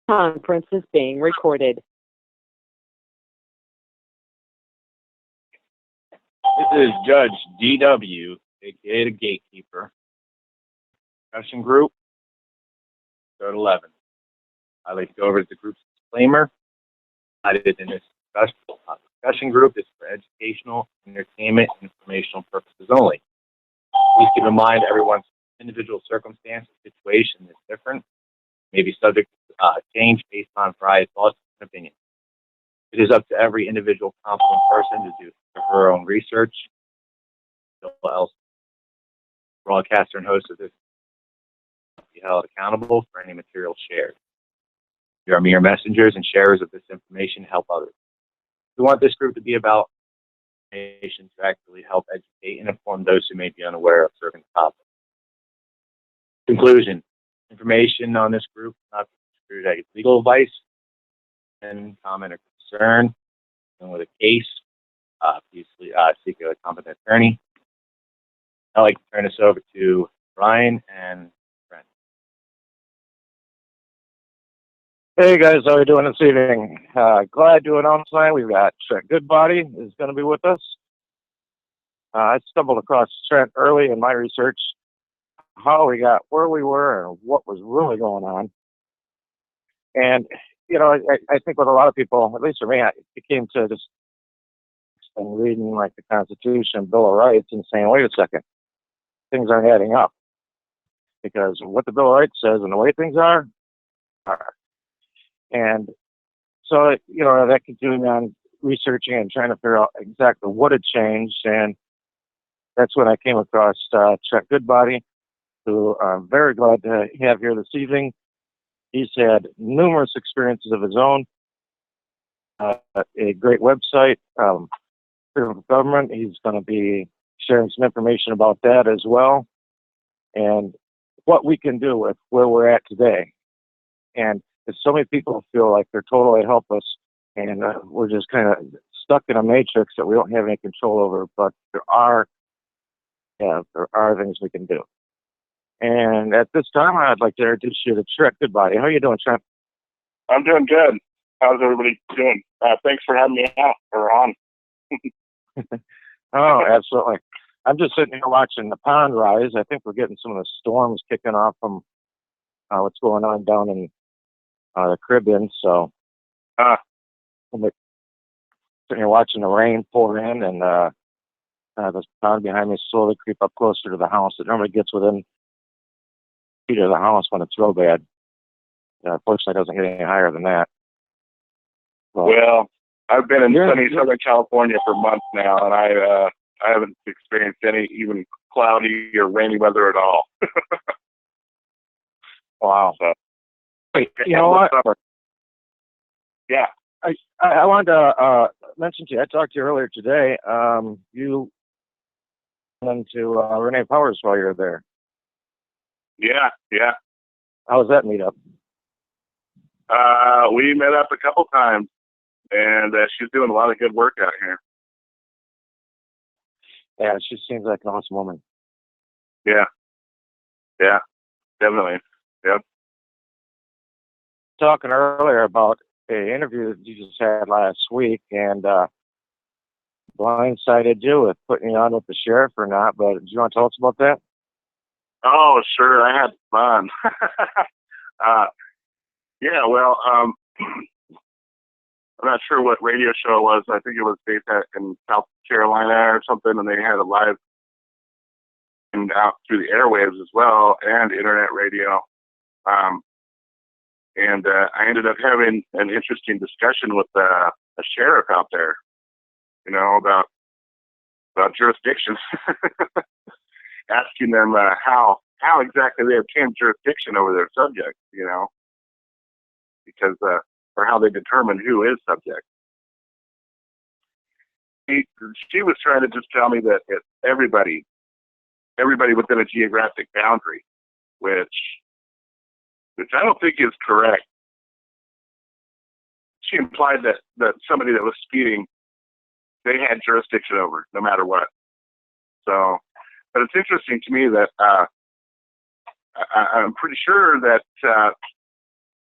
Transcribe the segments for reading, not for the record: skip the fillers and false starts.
Conference is being recorded. This is Judge DW, aka the Gatekeeper. Discussion group, episode 11. I'd like to go over the group's disclaimer. I did in this discussion group is for educational, entertainment, and informational purposes only. Please keep in mind everyone's individual circumstance and situation is different, may be subject to change based on variety of thoughts and opinions. It is up to every individual competent person to do her own research. Else, broadcaster and host of this will be held accountable for any material shared. We are mere messengers and sharers of this information to help others. We want this group to be about information to actually help educate and inform those who may be unaware of certain topics. Conclusion: information on this group is not considered as legal advice. And comment or concern and with a case, please seek a competent attorney. I'd like to turn this over to Brian and Trent. Hey guys, how are you doing this evening? Glad to announce tonight we've got Trent Goodbaudy is going to be with us. I stumbled across Trent early in my research, how we got where we were and what was really going on. And, you know, I think with a lot of people, at least for me, it came to just reading like the Constitution, Bill of Rights, and saying, wait a second, things aren't adding up. Because what the Bill of Rights says and the way things are. And so, you know, that continued on researching and trying to figure out exactly what had changed. And that's when I came across Trent Goodbaudy, who I'm very glad to have here this evening. He's had numerous experiences of his own, a great website, freedom of government. He's going to be sharing some information about that as well, and what we can do with where we're at today. And so many people feel like they're totally helpless, and we're just kind of stuck in a matrix that we don't have any control over. But there are things we can do. And at this time, I'd like to introduce you to Trent Goodbaudy. How are you doing, Trent? I'm doing good. How's everybody doing? Thanks for having me out or on. Oh, absolutely. I'm just sitting here watching the pond rise. I think we're getting some of the storms kicking off from what's going on down in the Caribbean. So I'm sitting here watching the rain pour in, and this pond behind me slowly creep up closer to the house. It normally gets within feet of the house when it's real bad. Fortunately, it doesn't get any higher than that. Well, I've been in sunny Southern California for months now, and I haven't experienced any even cloudy or rainy weather at all. Wow. So, you know what? Summer. Yeah. I wanted to mention to you, I talked to you earlier today. You went to Renee Powers while you were there. Yeah. How was that meetup? We met up a couple times, and she's doing a lot of good work out here. Yeah, she seems like an awesome woman. Yeah, definitely. Yep. Talking earlier about an interview that you just had last week, and blindsided you with putting you on with the sheriff or not, but do you want to tell us about that? Oh, sure. I had fun. Yeah, well, I'm not sure what radio show it was. I think it was based in South Carolina or something, and they had a live and out through the airwaves as well and internet radio. And I ended up having an interesting discussion with a sheriff out there, you know, about jurisdiction, asking them how exactly they obtained jurisdiction over their subject, you know, because or how they determine who is subject. She was trying to just tell me that everybody within a geographic boundary, which I don't think is correct. She implied that somebody that was speeding, they had jurisdiction over, no matter what. So, but it's interesting to me that I'm pretty sure that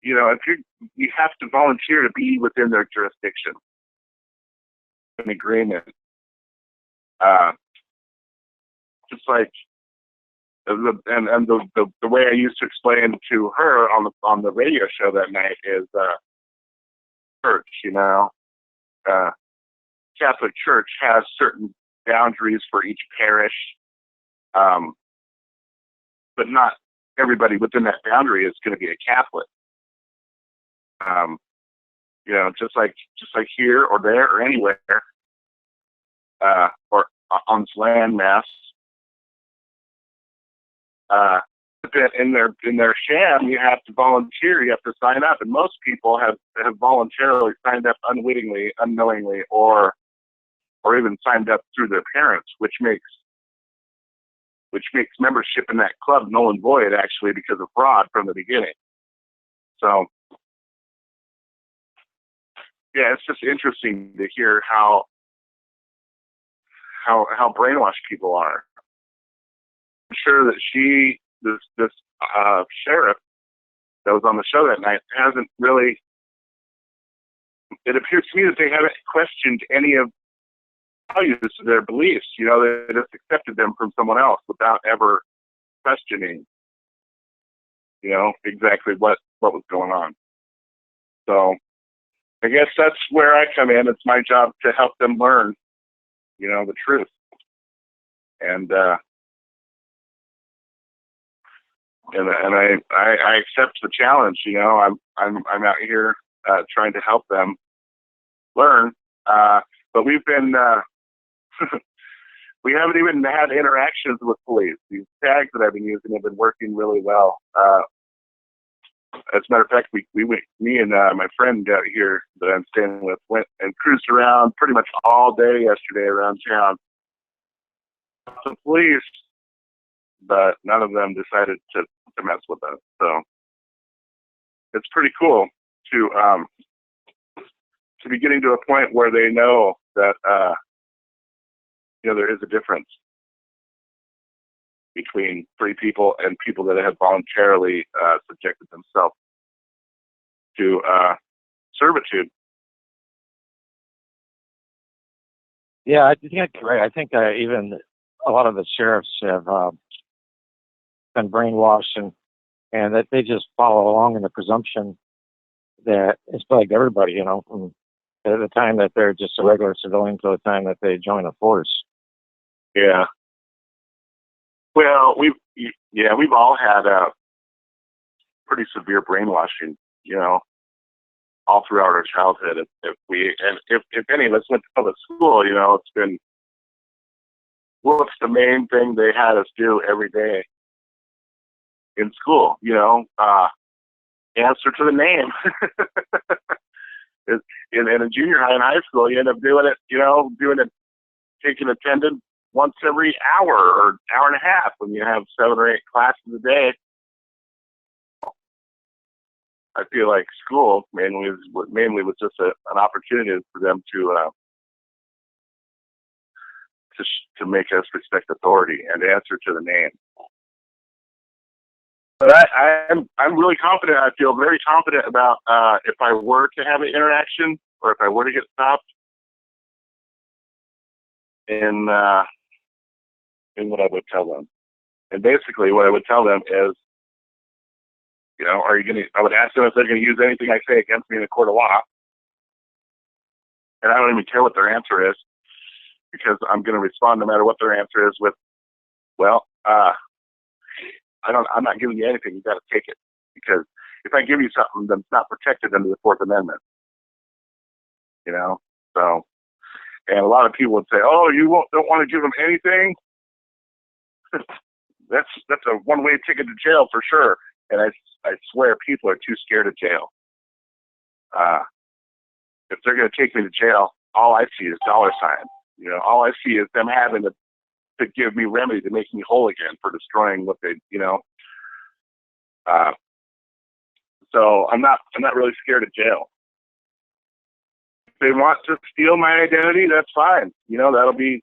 if you have to volunteer to be within their jurisdiction, an agreement. Just like, the way I used to explain to her on the radio show that night is church. Catholic Church has certain boundaries for each parish, but not everybody within that boundary is going to be a Catholic. Just like here or there or anywhere, or on this land mass. But in their sham, you have to volunteer. You have to sign up, and most people have voluntarily signed up unwittingly, unknowingly, or even signed up through their parents, which makes membership in that club null and void, actually, because of fraud from the beginning. So, yeah, it's just interesting to hear how brainwashed people are. I'm sure that this sheriff that was on the show that night hasn't really. It appears to me that they haven't questioned any of values of their beliefs. They just accepted them from someone else without ever questioning, exactly what was going on. So I guess that's where I come in. It's my job to help them learn, the truth. And I accept the challenge. I'm out here trying to help them learn. But we've been we haven't even had interactions with police. These tags that I've been using have been working really well. As a matter of fact, me and my friend out here that I'm staying with went and cruised around pretty much all day yesterday around town. Some police, but none of them decided to mess with us. So it's pretty cool to be getting to a point where they know that there is a difference between free people and people that have voluntarily subjected themselves to servitude. Yeah, I think you're right. I think even a lot of the sheriffs have been brainwashed and that they just follow along in the presumption that it's like everybody, from the time that they're just a regular civilian to the time that they join a force. Yeah. Well, we've all had pretty severe brainwashing, all throughout our childhood. If any of us went to public school, it's been, what's the main thing they had us do every day in school? Answer to the name. In a junior high and high school, you end up doing it, taking attendance once every hour or hour and a half when you have 7 or 8 classes a day. I feel like school mainly was just an opportunity for them to make us respect authority and answer to the name. But I'm really confident. I feel very confident about if I were to have an interaction or if I were to get stopped in what I would tell them. And basically what I would tell them is, I would ask them if they're going to use anything I say against me in a court of law. And I don't even care what their answer is, because I'm going to respond no matter what their answer is with, well, I'm not giving you anything. You got to take it, because if I give you something that's not protected under the Fourth Amendment, So, and a lot of people would say, "Oh, don't want to give them anything." That's a one-way ticket to jail for sure. And I swear, people are too scared of jail. If they're going to take me to jail, all I see is dollar signs. All I see is them having to give me remedy to make me whole again for destroying what they, So I'm not really scared of jail. If they want to steal my identity, that's fine. That'll be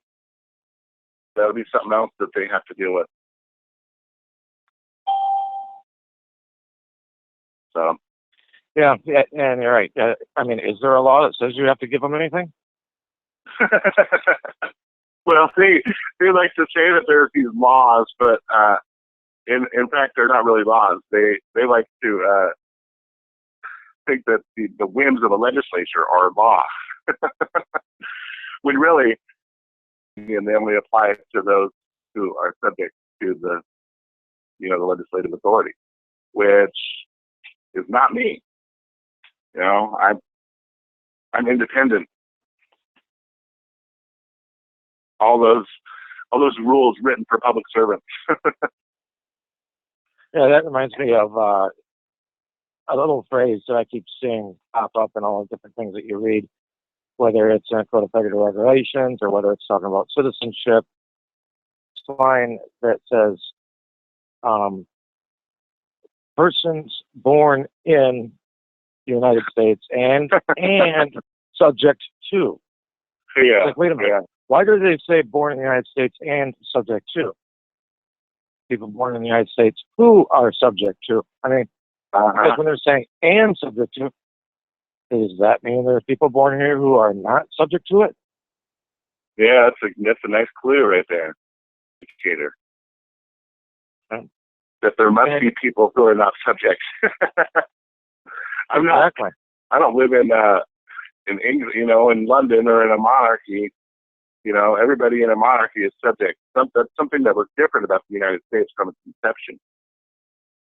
something else that they have to deal with. So Yeah, yeah, and you're right. I mean, is there a law that says you have to give them anything? Well, they like to say that there's these laws, but in fact, they're not really laws. They like to think that the whims of the legislature are law, when really, and they only apply it to those who are subject to the legislative authority, which is not me. I'm independent. All those rules written for public servants. Yeah, that reminds me of a little phrase that I keep seeing pop up in all the different things that you read, whether it's in Code of Federal Regulations or whether it's talking about citizenship. It's a line that says, persons born in the United States and subject to. Yeah. Like, wait a minute. Yeah. Why do they say born in the United States and subject to? People born in the United States who are subject to. I mean, because when they're saying and subject to, does that mean there's people born here who are not subject to it? Yeah, that's a nice clue right there, educator. That there must be people who are not subject. Exactly. I don't live in England, in London or in a monarchy. Everybody in a monarchy is subject. That's something that was different about the United States from its inception,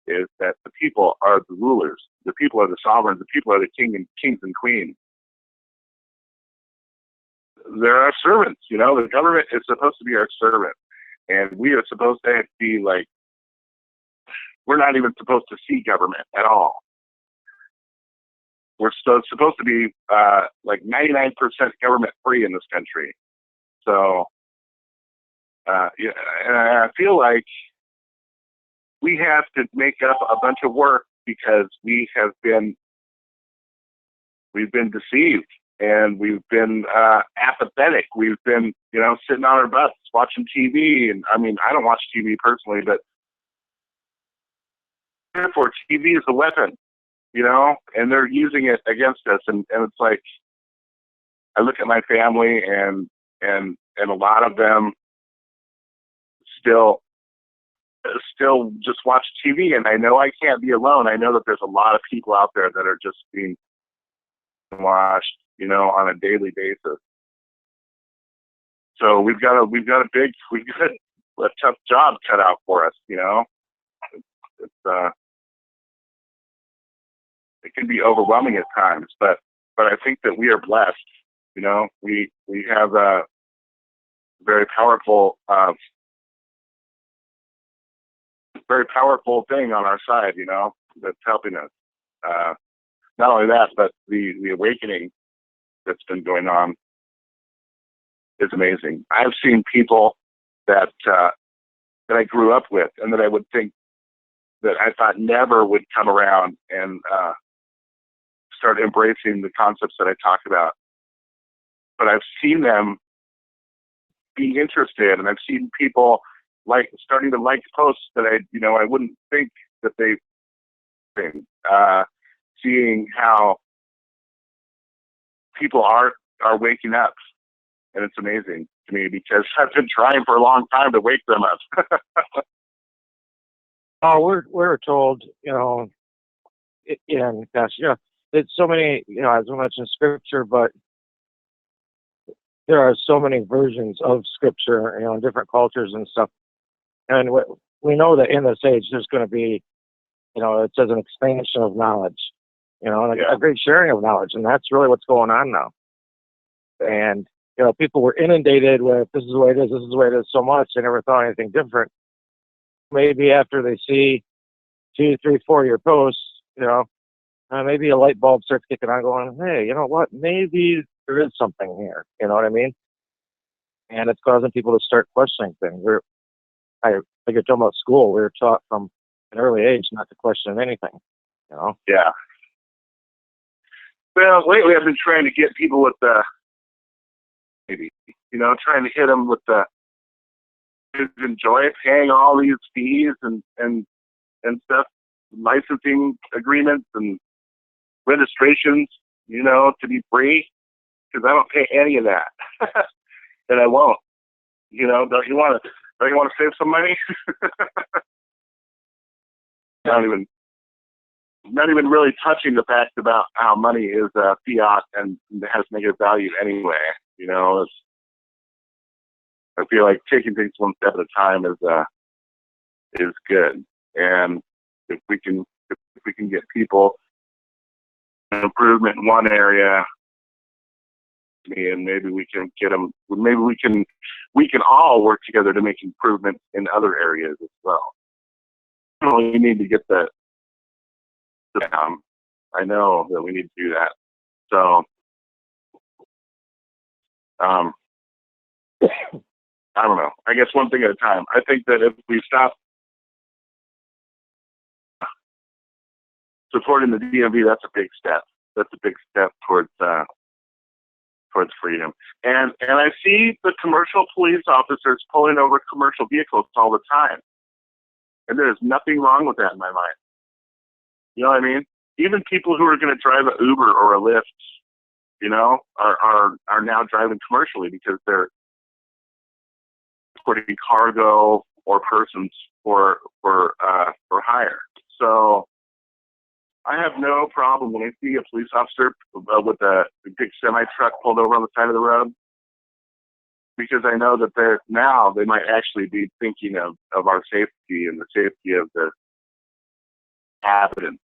is that the people are the rulers. The people are the sovereigns. The people are the kings and queens. They're our servants. The government is supposed to be our servant. And we are supposed to be like, we're not even supposed to see government at all. We're supposed to be like 99% government free in this country. So, yeah, and I feel like we have to make up a bunch of work because we've been deceived and we've been apathetic. We've been, sitting on our butts watching TV. And I mean, I don't watch TV personally, but therefore TV is a weapon, and they're using it against us. And it's like, I look at my family and a lot of them still just watch TV, and I know I can't be alone. I know that there's a lot of people out there that are just being watched, on a daily basis. So we've got a tough job cut out for us, it can be overwhelming at times, but I think that we are blessed. We have a very powerful thing on our side, that's helping us. Not only that, but the awakening that's been going on is amazing. I've seen people that I grew up with and that I would think that I thought never would come around and start embracing the concepts that I talk about. But I've seen them being interested, and I've seen people starting to like posts that I wouldn't think that they've been. Seeing how people are waking up, and it's amazing to me because I've been trying for a long time to wake them up. Oh, we're told, and gosh, it's so many, as we mentioned, scripture, but there are so many versions of scripture, in different cultures and stuff. And we know that in this age, there's going to be, it says an expansion of knowledge, and a great sharing of knowledge. And that's really what's going on now. And, people were inundated with, this is the way it is, this is the way it is so much. They never thought anything different. Maybe after they see 2, 3, 4-year posts, maybe a light bulb starts kicking on going, hey, you know what? Maybe there is something here. You know what I mean? And it's causing people to start questioning things. Like you're talking about school, we were taught from an early age not to question anything, Yeah. Well, lately I've been trying to get people with trying to hit them with enjoy paying all these fees and stuff, licensing agreements and registrations, to be free, because I don't pay any of that, and I won't. Don't you want to save some money? not even really touching the fact about how money is fiat and has negative value anyway. I feel like taking things one step at a time is good, and if we can get people an improvement in one area, and maybe we can get them. Maybe we can all work together to make improvements in other areas as well. We need to get that down. I know that we need to do that. So, I don't know. I guess one thing at a time. I think that if we stop supporting the DMV, that's a big step. That's a big step towards freedom. And I see the commercial police officers pulling over commercial vehicles all the time. And there's nothing wrong with that in my mind. You know what I mean? Even people who are going to drive an Uber or a Lyft, are now driving commercially because they're transporting cargo or persons for hire. So I have no problem when I see a police officer with a big semi-truck pulled over on the side of the road, because I know that they might actually be thinking of our safety and the safety of the inhabitants.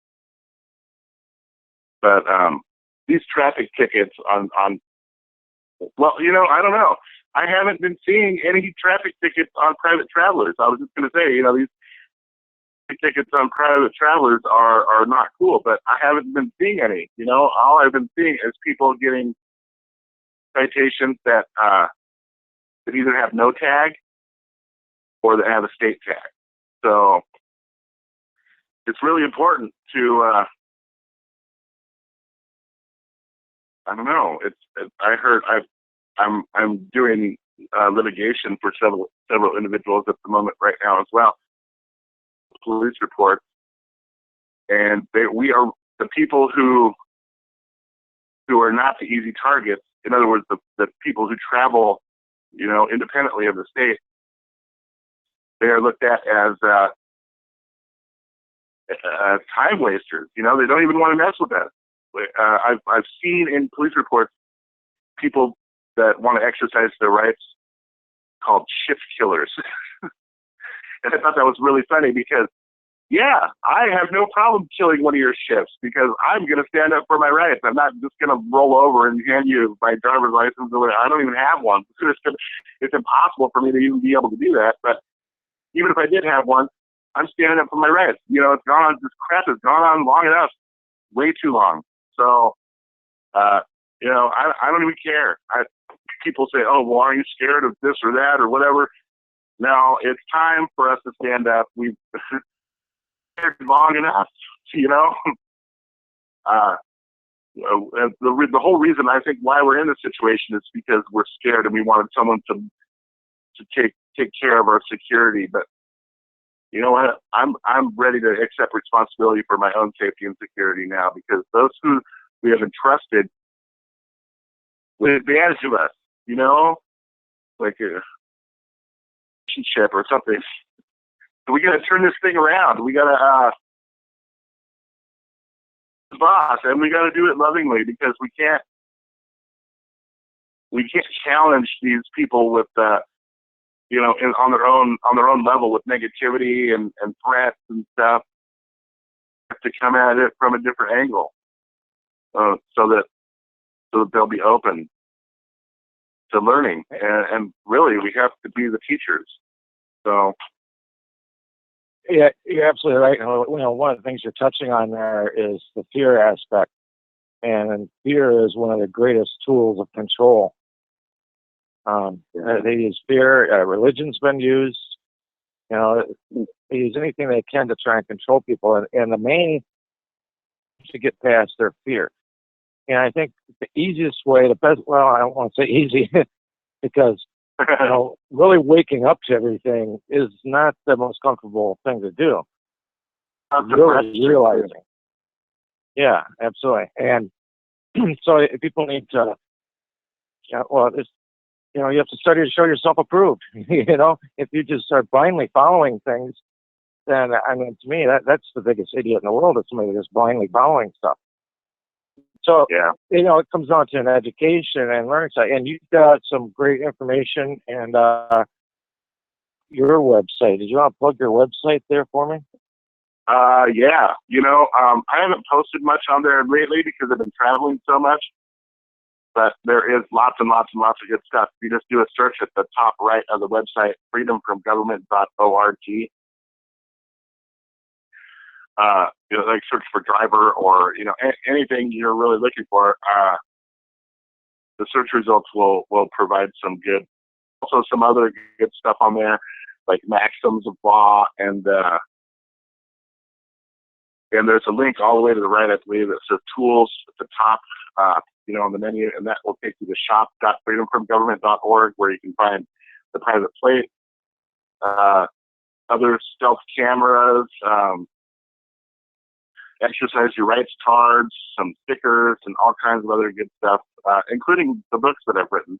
But these traffic tickets on well, I don't know. I haven't been seeing any traffic tickets on private travelers. I was just going to say, these tickets on private travelers are not cool, but I haven't been seeing any. All I've been seeing is people getting citations that either have no tag or that have a state tag. So it's really important to I don't know. I'm doing litigation for several individuals at the moment right now as well. Police reports, and we are the people who are not the easy targets. In other words, the people who travel, independently of the state, they are looked at as time wasters. They don't even want to mess with us. I've seen in police reports people that want to exercise their rights called shift killers. And I thought that was really funny because, yeah, I have no problem killing one of your shifts because I'm going to stand up for my rights. I'm not just going to roll over and hand you my driver's license. I don't even have one. It's impossible for me to even be able to do that. But even if I did have one, I'm standing up for my rights. It's gone on, this crap has gone on long enough, way too long. So, I don't even care. People say, oh, well, are you scared of this or that or whatever? No, it's time for us to stand up. We've been long enough, The whole reason I think why we're in this situation is because we're scared and we wanted someone to take care of our security. But you know what? I'm ready to accept responsibility for my own safety and security now, because those who we have entrusted with advantage of us, like a relationship or something. So we got to turn this thing around. We got to boss, and we got to do it lovingly, because we can't challenge these people with on their own level with negativity and threats and stuff. We have to come at it from a different angle, so that they'll be open to learning, and really we have to be the teachers. So yeah, you're absolutely right. One of the things you're touching on there is the fear aspect, and fear is one of the greatest tools of control. They use fear. Religion's been used. They use anything they can to try and control people, and the main to get past their fear. And I think the easiest way, I don't want to say easy, because really waking up to everything is not the most comfortable thing to do. Really realizing. Yeah, absolutely. And so if people need to, yeah, well, it's, you have to study to show yourself approved. If you just start blindly following things, then I mean, to me, that's the biggest idiot in the world. Is somebody just blindly following stuff. So, Yeah. it comes down to an education and learning side. And you've got some great information and your website. Did you want to plug your website there for me? Yeah. I haven't posted much on there lately because I've been traveling so much. But there is lots and lots and lots of good stuff. You just do a search at the top right of the website, freedomfromgovernment.org. Like search for driver or, anything you're really looking for. The search results will provide some good, also some other good stuff on there, like maxims of law, and there's a link all the way to the right, I believe, that says tools at the top, on the menu, and that will take you to shop.freedomfromgovernment.org, where you can find the private plate, other stealth cameras, exercise your rights cards, some stickers, and all kinds of other good stuff, including the books that I've written.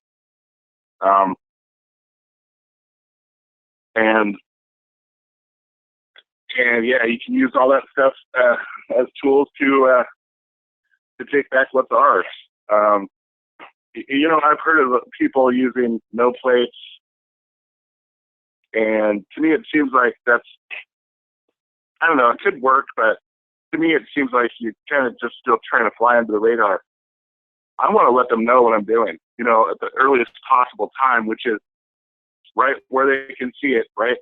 And yeah, you can use all that stuff as tools to take back what's ours. I've heard of people using no plates, and to me it seems like that's, I don't know, it could work, but to me it seems like you're kind of just still trying to fly under the radar. I want to let them know what I'm doing, at the earliest possible time, which is right where they can see it, right?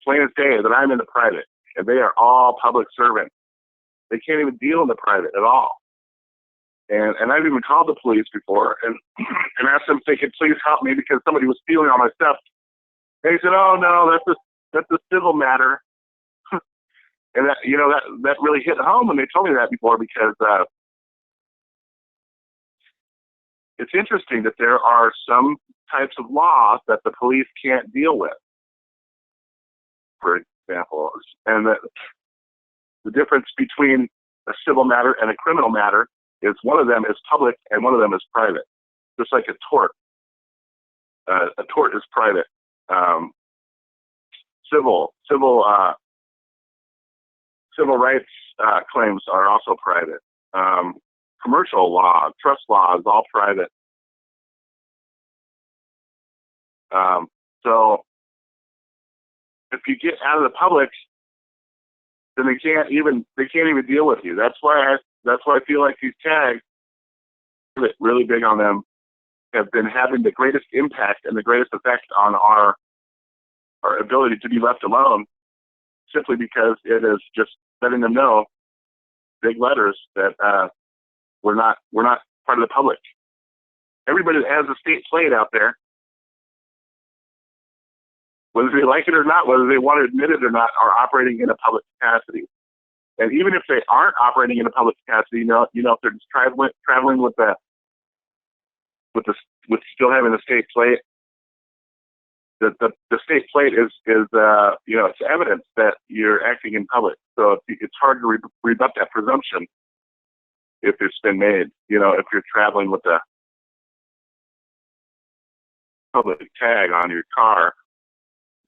Plain as day that I'm in the private, and they are all public servants. They can't even deal in the private at all. And I've even called the police before and asked them if they could please help me because somebody was stealing all my stuff. And he said, "Oh no, that's a civil matter." And that really hit home when they told me that before, because it's interesting that there are some types of laws that the police can't deal with, for example, and that the difference between a civil matter and a criminal matter is one of them is public and one of them is private. Just like a tort. A tort is private. Civil rights claims are also private. Commercial law, trust law is all private. So if you get out of the public, then they can't even deal with you. That's why I feel like these tags, really big on them, have been having the greatest impact and the greatest effect on our ability to be left alone, simply because it is just letting them know, big letters, that we're not part of the public. Everybody that has a state plate out there, whether they like it or not, whether they want to admit it or not, are operating in a public capacity. And even if they aren't operating in a public capacity, if they're just traveling with still having the state plate, the state plate is it's evidence that you're acting in public. So it's hard to rebut that presumption if it's been made. If you're traveling with a public tag on your car,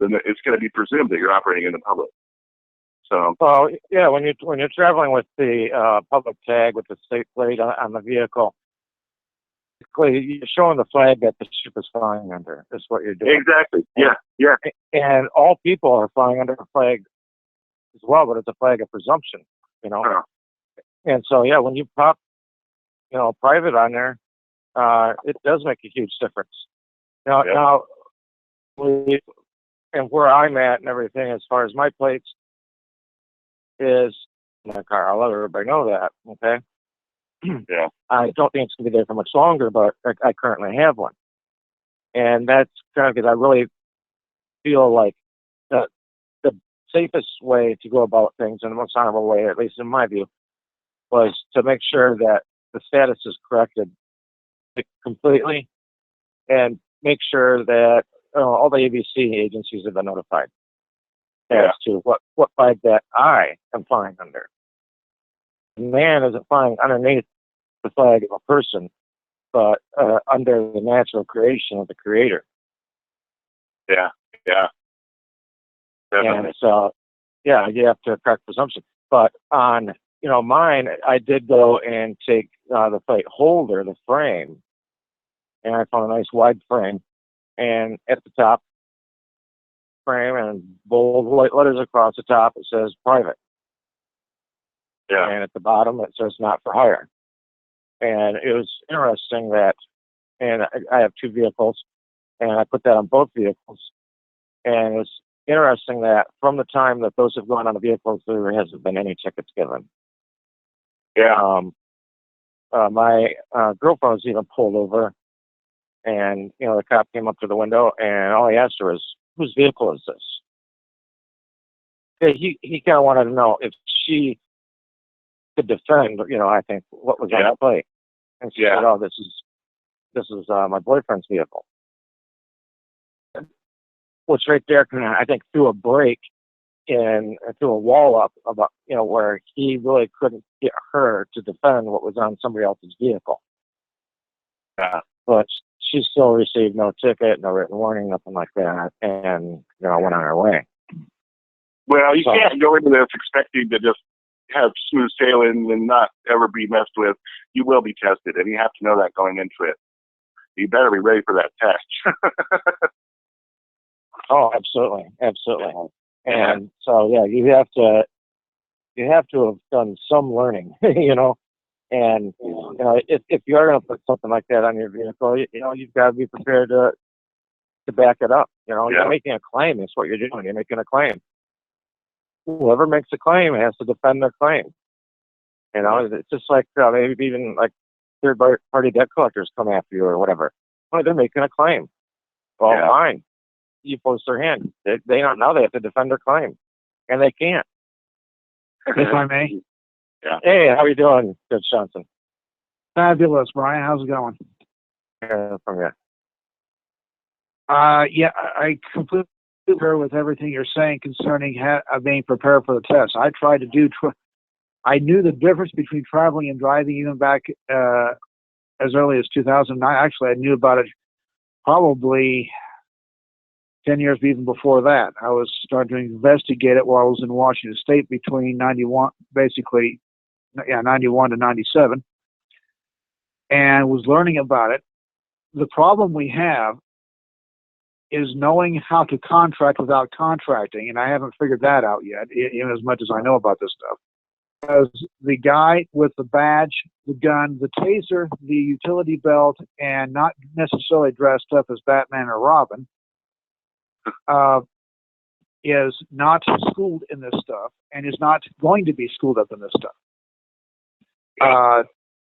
then it's going to be presumed that you're operating in the public. So, well, yeah, when you're traveling with the public tag with the state plate on the vehicle, you're showing the flag that the ship is flying under. Is what you're doing. Exactly. Yeah. And all people are flying under a flag as well, but it's a flag of presumption. And so, yeah, when you pop, private on there, it does make a huge difference. Now, and where I'm at and everything, as far as my plates, is my car. I'll let everybody know that, okay? Yeah. I don't think it's going to be there for much longer, but I currently have one. And that's kind of because I really feel like the safest way to go about things, and the most honorable way, at least in my view, was to make sure that the status is corrected completely and make sure that all the ABC agencies have been notified. as to what flag that I am flying under. Man isn't flying underneath the flag of a person, but under the natural creation of the Creator. Yeah. Definitely. And so, yeah, you have to correct presumption. But on, mine, I did go and take the plate holder, the frame, and I found a nice wide frame. And at the top frame and bold white letters across the top, it says private. Yeah. And at the bottom, it says not for hire. And it was interesting that, and I have two vehicles, and I put that on both vehicles. And it was interesting that from the time that those have gone on the vehicles, there hasn't been any tickets given. Yeah. My girlfriend was even pulled over, and the cop came up to the window, and all he asked her was, "Whose vehicle is this?" He kind of wanted to know if she could defend, I think what was on the plate. And she said, "Oh, this is my boyfriend's vehicle," which right there kind of, I think, threw a break in, threw a wall up about, where he really couldn't get her to defend what was on somebody else's vehicle. But she still received no ticket, no written warning, nothing like that, and went on her way. Well, you can't go into this expecting to just have smooth sailing and not ever be messed with. You will be tested, and you have to know that going into it. You better be ready for that test. Oh, absolutely. And so, yeah, you have to have done some learning, and if you are going to put something like that on your vehicle, you've got to be prepared to back it up. You're making a claim. That's what you're doing. You're making a claim. Whoever makes a claim has to defend their claim. It's just like maybe even like third-party debt collectors come after you or whatever. Well, they're making a claim. Well, fine. You post their hand. They don't know they have to defend their claim, and they can't. If I may. Yeah. Hey, how are you doing, Judge Johnson? Fabulous, Brian. How's it going? From you. Yeah, I completely agree with everything you're saying concerning being prepared for the test. I tried to do. I knew the difference between traveling and driving even back as early as 2009. Actually, I knew about it probably 10 years even before that. I was starting to investigate it while I was in Washington State between 91 to 97, and was learning about it. The problem we have is knowing how to contract without contracting, and I haven't figured that out yet, even as much as I know about this stuff. Because the guy with the badge, the gun, the taser, the utility belt, and not necessarily dressed up as Batman or Robin, is not schooled in this stuff and is not going to be schooled up in this stuff.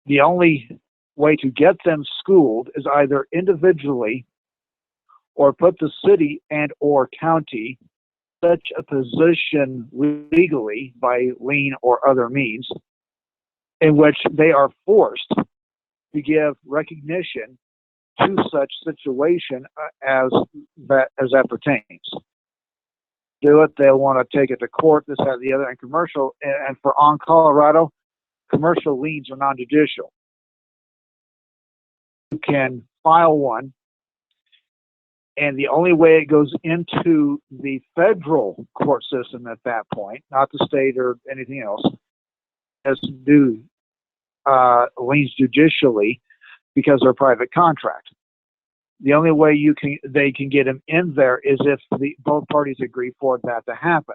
The only way to get them schooled is either individually or put the city and or county in such a position legally by lien or other means in which they are forced to give recognition to such situation as that pertains. Do it, they'll want to take it to court, this, that, the other, and commercial. And for on Colorado, commercial liens are non-judicial. You can file one, and the only way it goes into the federal court system at that point, not the state or anything else, is to do liens judicially because they're a private contract. The only way they can get them in there is if both parties agree for that to happen.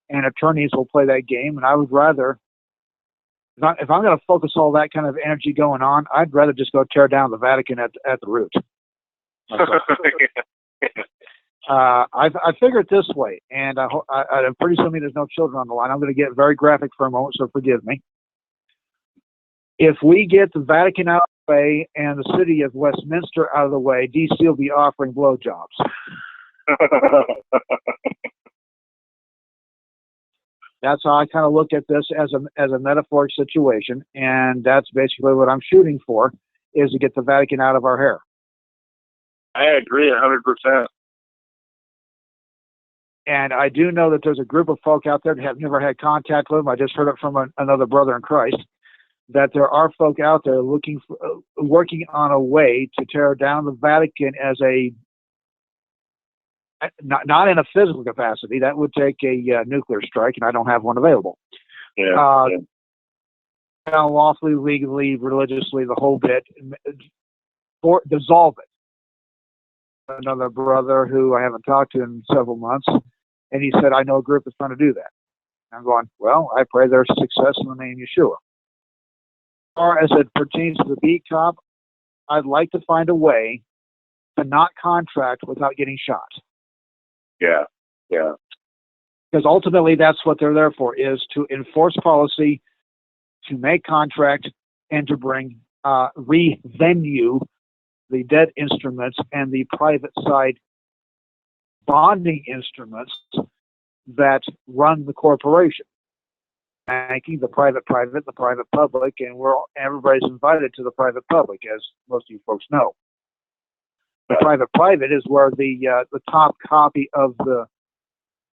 And attorneys will play that game, and I would rather, if I'm going to focus all that kind of energy going on, I'd rather just go tear down the Vatican at the root. I figure it this way, and I'm pretty assuming there's no children on the line. I'm going to get very graphic for a moment, so forgive me. If we get the Vatican out of the way and the city of Westminster out of the way, DC will be offering blowjobs. That's how I kind of look at this as a metaphoric situation, and that's basically what I'm shooting for, is to get the Vatican out of our hair. I agree 100%. And I do know that there's a group of folk out there that have never had contact with them. I just heard it from another brother in Christ, that there are folk out there working on a way to tear down the Vatican as not in a physical capacity. That would take a nuclear strike, and I don't have one available. Lawfully, legally, religiously, the whole bit, dissolve it. Another brother who I haven't talked to in several months, and he said, I know a group that's trying to do that. I'm going, well, I pray there's success in the name of Yeshua. As far as it pertains to the beat cop, I'd like to find a way to not contract without getting shot. Yeah. Because ultimately that's what they're there for, is to enforce policy, to make contract, and to bring revenue the debt instruments and the private side bonding instruments that run the corporation. Banking, the private, the private public, and everybody's invited to the private public, as most of you folks know. The private is where the top copy of the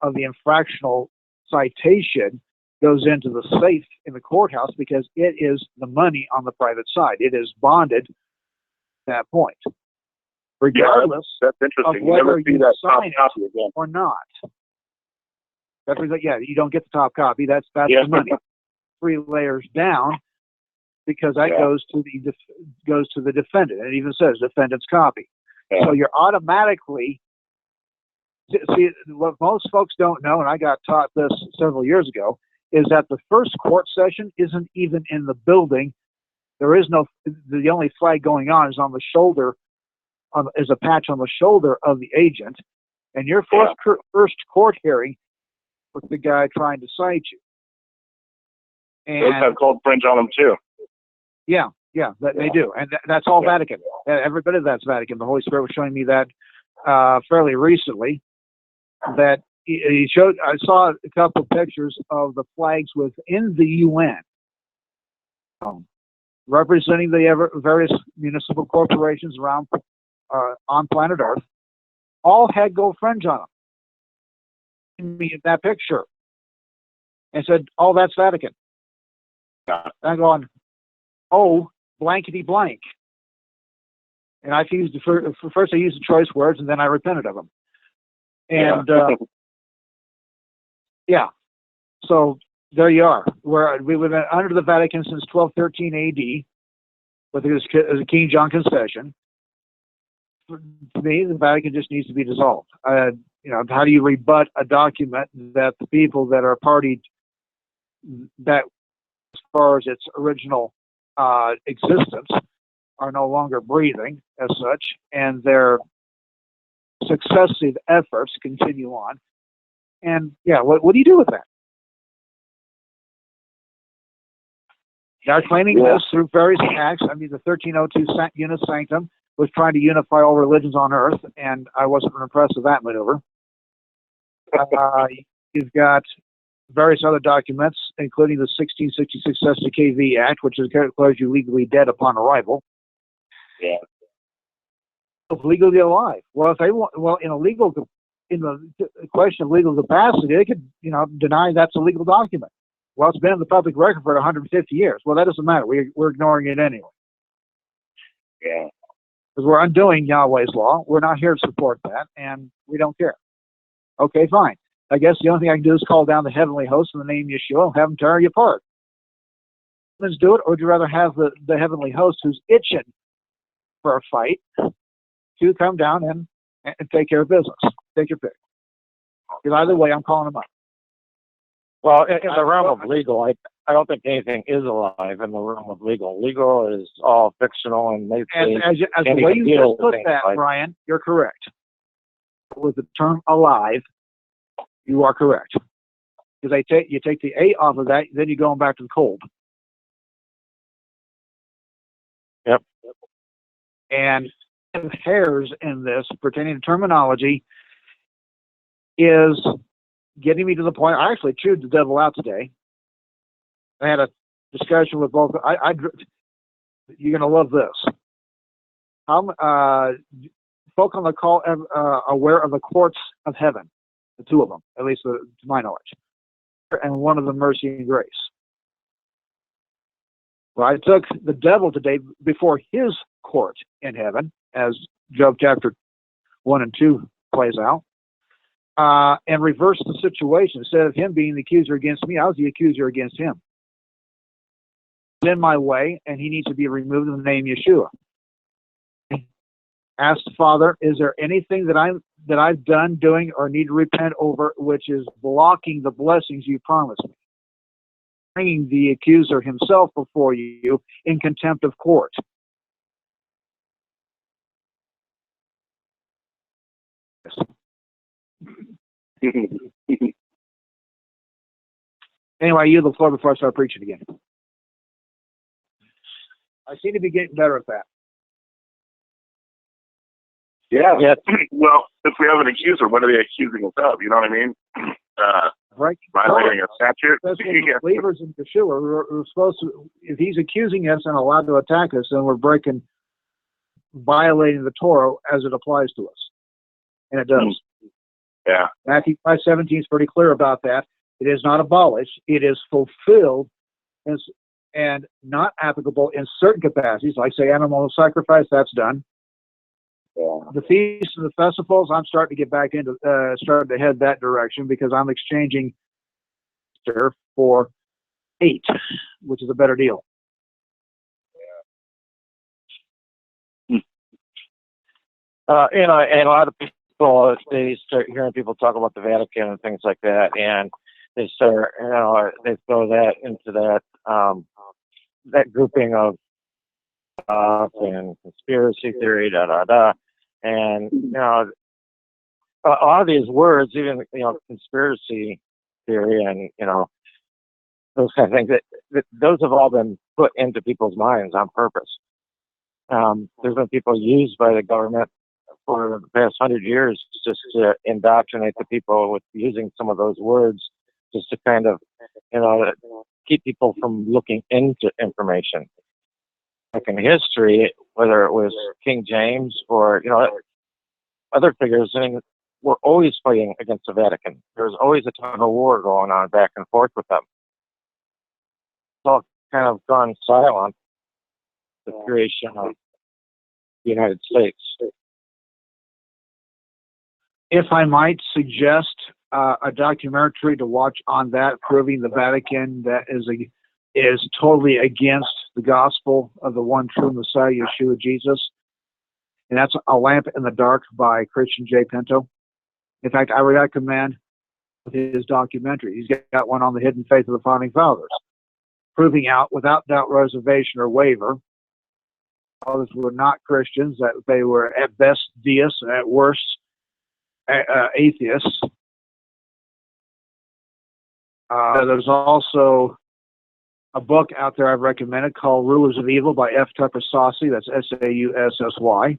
infractional citation goes into the safe in the courthouse, because it is the money on the private side. It is bonded at that point, regardless that's interesting. of whether you sign it again. or not. That's you don't get the top copy. That's the money. 3 layers down, because that goes to the defendant. It even says defendant's copy. Yeah. So you're automatically, see, what most folks don't know, and I got taught this several years ago, is that the first court session isn't even in the building. There is no, the only flag going on is on the shoulder, is a patch on the shoulder of the agent, and your first court hearing with the guy trying to cite you. And those have cold fringe on them too. They do, and that's all Vatican. Every bit of that's Vatican. The Holy Spirit was showing me that fairly recently. That he showed. I saw a couple of pictures of the flags within the UN, representing the various municipal corporations around on planet Earth. All had gold fringe on them. Me in that picture, and said, "Oh, that's Vatican." And I'm going, "Oh, blankety blank." And I used first I used the choice words, and then I repented of them. And so there you are. We've been under the Vatican since 1213 A.D. with the King John Concession. For me, the Vatican just needs to be dissolved. How do you rebut a document that the people that are party, that as far as its original existence, are no longer breathing as such, and their successive efforts continue on? And what do you do with that? They're claiming this through various acts. I mean, the 1302 Unus Sanctum was trying to unify all religions on earth, and I wasn't impressed with that maneuver. You've got various other documents, including the 1666 SDKV Act, which declares you legally dead upon arrival. Yeah. Legally alive. Well, if they want, in the question of legal capacity, they could, deny that's a legal document. Well, it's been in the public record for 150 years. Well, that doesn't matter. We're ignoring it anyway. Yeah. Because we're undoing Yahweh's law. We're not here to support that, and we don't care. Okay, fine. I guess the only thing I can do is call down the heavenly host in the name of Yeshua and have them tear you apart. Let's do it, or would you rather have the heavenly host who's itching for a fight to come down and take care of business? Take your pick. Because either way, I'm calling them up. Well, in the realm of legal, I don't think anything is alive in the realm of legal. Legal is all fictional, and they as the way you just put that, Brian, you're correct. With the term alive, you are correct. Because you take the A off of that, then you're going back to the cold. Yep. And hairs in this pertaining to terminology is getting me to the point. I actually chewed the devil out today. I had a discussion with both. You're going to love this. Folk on the call aware of the courts of heaven. the two of them, at least to my knowledge, and one of them mercy and grace. Well, I took the devil today before his court in heaven, as Job chapter 1 and 2 plays out, and reversed the situation. Instead of him being the accuser against me, I was the accuser against him. It's in my way, and he needs to be removed in the name of Yeshua. Ask the Father, is there anything that I've done, doing, or need to repent over, which is blocking the blessings you promised me? Bringing the accuser himself before you in contempt of court. Anyway, I yield the floor before I start preaching again. I seem to be getting better at that. Yeah. Yeah. Well, if we have an accuser, what are they accusing us of? You know what I mean? Right. Violating a statute. Especially believers in Yeshua, we're supposed to, if he's accusing us and allowed to attack us, then we're violating the Torah as it applies to us. And it does. Yeah. Matthew 5:17 is pretty clear about that. It is not abolished. It is fulfilled and not applicable in certain capacities, like, say, animal sacrifice, that's done. Yeah. The feasts and the festivals, I'm starting to get back into, starting to head that direction because I'm exchanging for 8, which is a better deal. And a lot of people, they start hearing people talk about the Vatican and things like that, and they start, they throw that into that that grouping of and conspiracy theory, and a lot of these words, even conspiracy theory, and those kind of things, that those have all been put into people's minds on purpose. There's been people used by the government for the past 100 years just to indoctrinate the people with using some of those words, just to kind of, keep people from looking into information. Like in history, whether it was King James or, other figures, were always fighting against the Vatican. There was always a ton of war going on back and forth with them. It's all kind of gone silent, the creation of the United States. If I might suggest a documentary to watch on that, proving the Vatican that is totally against the gospel of the one true Messiah, Yeshua Jesus, and that's A Lamp in the Dark by Christian J. Pinto. In fact, I recommend his documentary. He's got one on the hidden faith of the founding fathers, proving out without doubt, reservation, or waiver, fathers were not Christians, that they were at best deists and at worst atheists. There's also a book out there I've recommended called Rulers of Evil by F. Tupper Saussy. That's Saussy.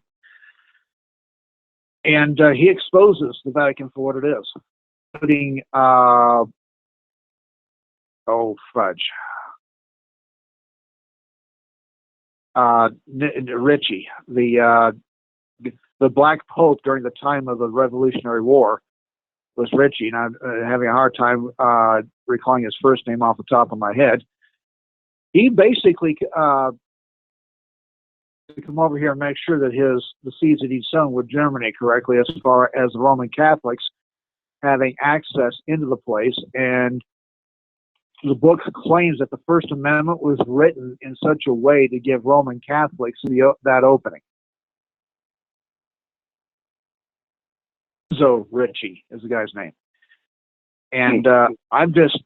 And he exposes the Vatican for what it is, including, Ritchie, the Black Pope during the time of the Revolutionary War was Ritchie, and I'm having a hard time recalling his first name off the top of my head. He basically to come over here and make sure that the seeds that he'd sown would germinate correctly, as far as the Roman Catholics having access into the place. And the book claims that the First Amendment was written in such a way to give Roman Catholics that opening. So Ritchie is the guy's name. And I'm just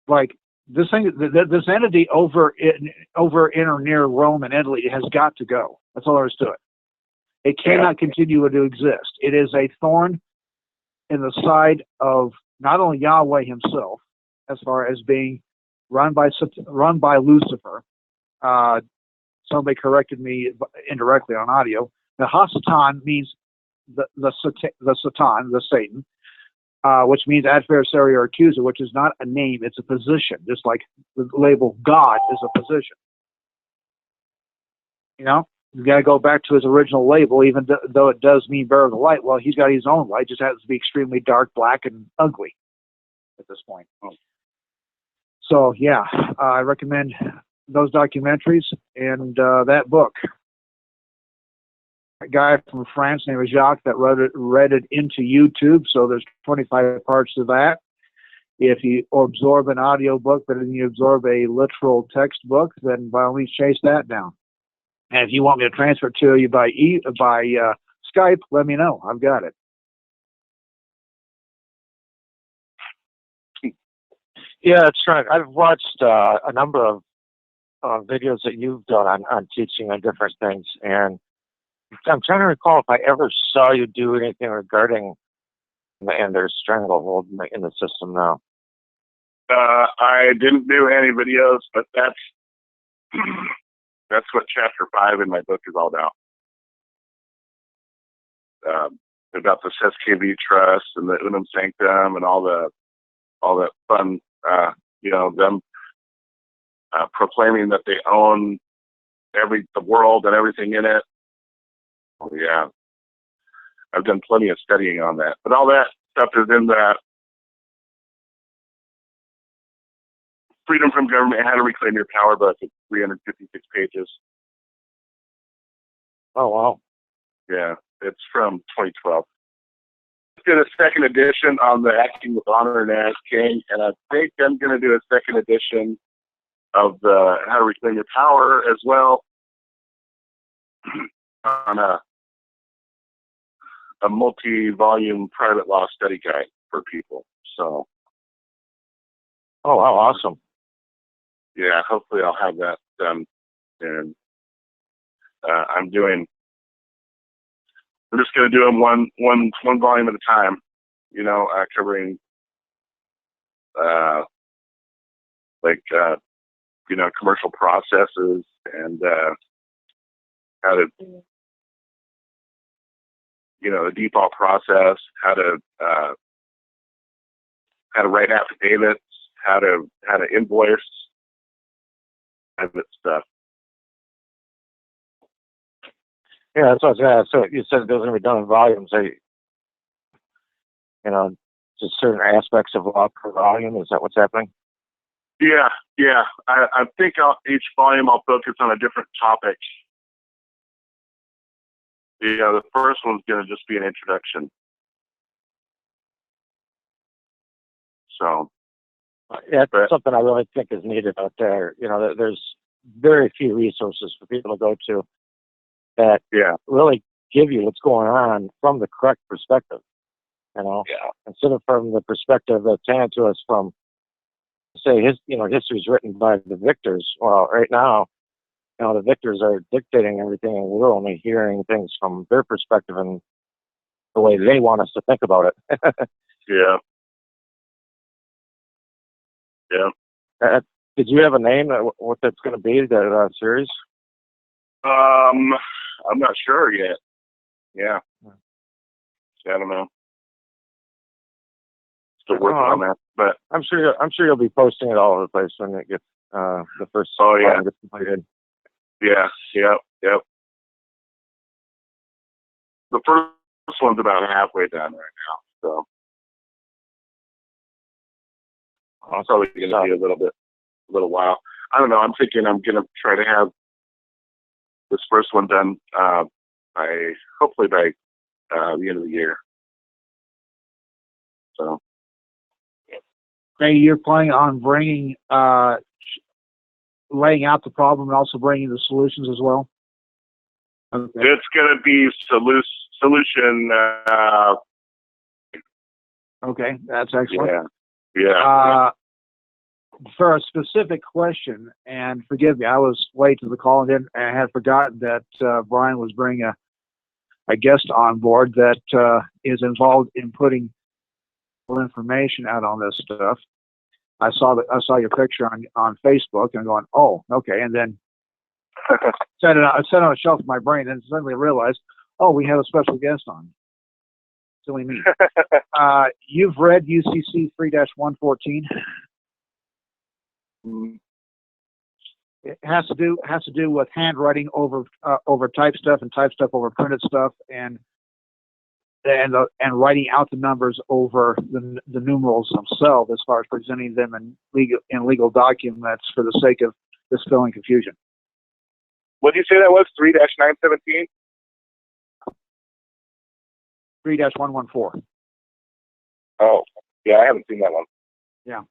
like, this entity over in or near Rome and Italy has got to go. That's all there is to it. It cannot continue to exist. It is a thorn in the side of not only Yahweh himself, as far as being run by Lucifer. Somebody corrected me indirectly on audio. The Hasatan means the Satan, which means adversary or accuser, which is not a name, it's a position, just like the label God is a position. He's got to go back to his original label, even though it does mean Bearer of the Light. Well, he's got his own light, just happens to be extremely dark, black, and ugly at this point. So, yeah, I recommend those documentaries and that book. A guy from France named Jacques that read it into YouTube, so there's 25 parts to that. If you absorb an audio book, but then you absorb a literal textbook, then by all means chase that down. And if you want me to transfer it to you by Skype, let me know. I've got it. Yeah, that's right. I've watched a number of videos that you've done on teaching on different things, and I'm trying to recall if I ever saw you do anything regarding and their stranglehold in the system now. I didn't do any videos, but that's what chapter 5 in my book is all about. About the SESKV trust and the Unum Sanctum and all that fun, them proclaiming that they own the world and everything in it. Oh, yeah. I've done plenty of studying on that. But all that stuff is in that Freedom from Government, How to Reclaim Your Power book. It's 356 pages. Oh, wow. Yeah, it's from 2012. I did a second edition on the Acting with Honor and as King, and I think I'm going to do a second edition of the How to Reclaim Your Power as well on a multi-volume private law study guide for people. So, oh wow, awesome. Yeah, hopefully I'll have that done. And I'm just going to do them one volume at a time, covering commercial processes and how to, the default process, how to write affidavits, how to invoice, private stuff. Yeah, that's what I was going to ask. So you said it was going to be done in volumes. Just certain aspects of law per volume. Is that what's happening? Yeah. I think each volume I'll focus on a different topic. The first one's going to just be an introduction. So, yeah, that's something I really think is needed out there. There's very few resources for people to go to that really give you what's going on from the correct perspective. Instead of from the perspective that's handed to us from, say, history is written by the victors. Well, right now, the victors are dictating everything, and we're only hearing things from their perspective and the way they want us to think about it. Yeah. Did you have a name? What that's going to be? That series? I'm not sure yet. Yeah. I don't know. Still working on that, but I'm sure you'll be posting it all over the place when it gets the first volume gets completed. Yeah. Yep. The first one's about halfway done right now, so I'm probably going to be a little while. I don't know. I'm thinking I'm going to try to have this first one done hopefully by the end of the year. So. Hey, you're planning on bringing, laying out the problem and also bringing the solutions as well? Okay. It's going to be solution. Okay, that's excellent. Yeah. For a specific question, and forgive me, I was late to the call and I had forgotten that Brian was bringing a guest on board that is involved in putting information out on this stuff. I saw your picture on Facebook and going, oh, okay, and then set it on a shelf in my brain, and suddenly realized, oh, we have a special guest on. Silly me. You've read UCC 3-114? It has to do with handwriting over type stuff and type stuff over printed stuff, and writing out the numbers over the numerals themselves, as far as presenting them in legal documents for the sake of dispelling confusion. What did you say that was? 3-917? 3-114. Oh, yeah, I haven't seen that one. Yeah.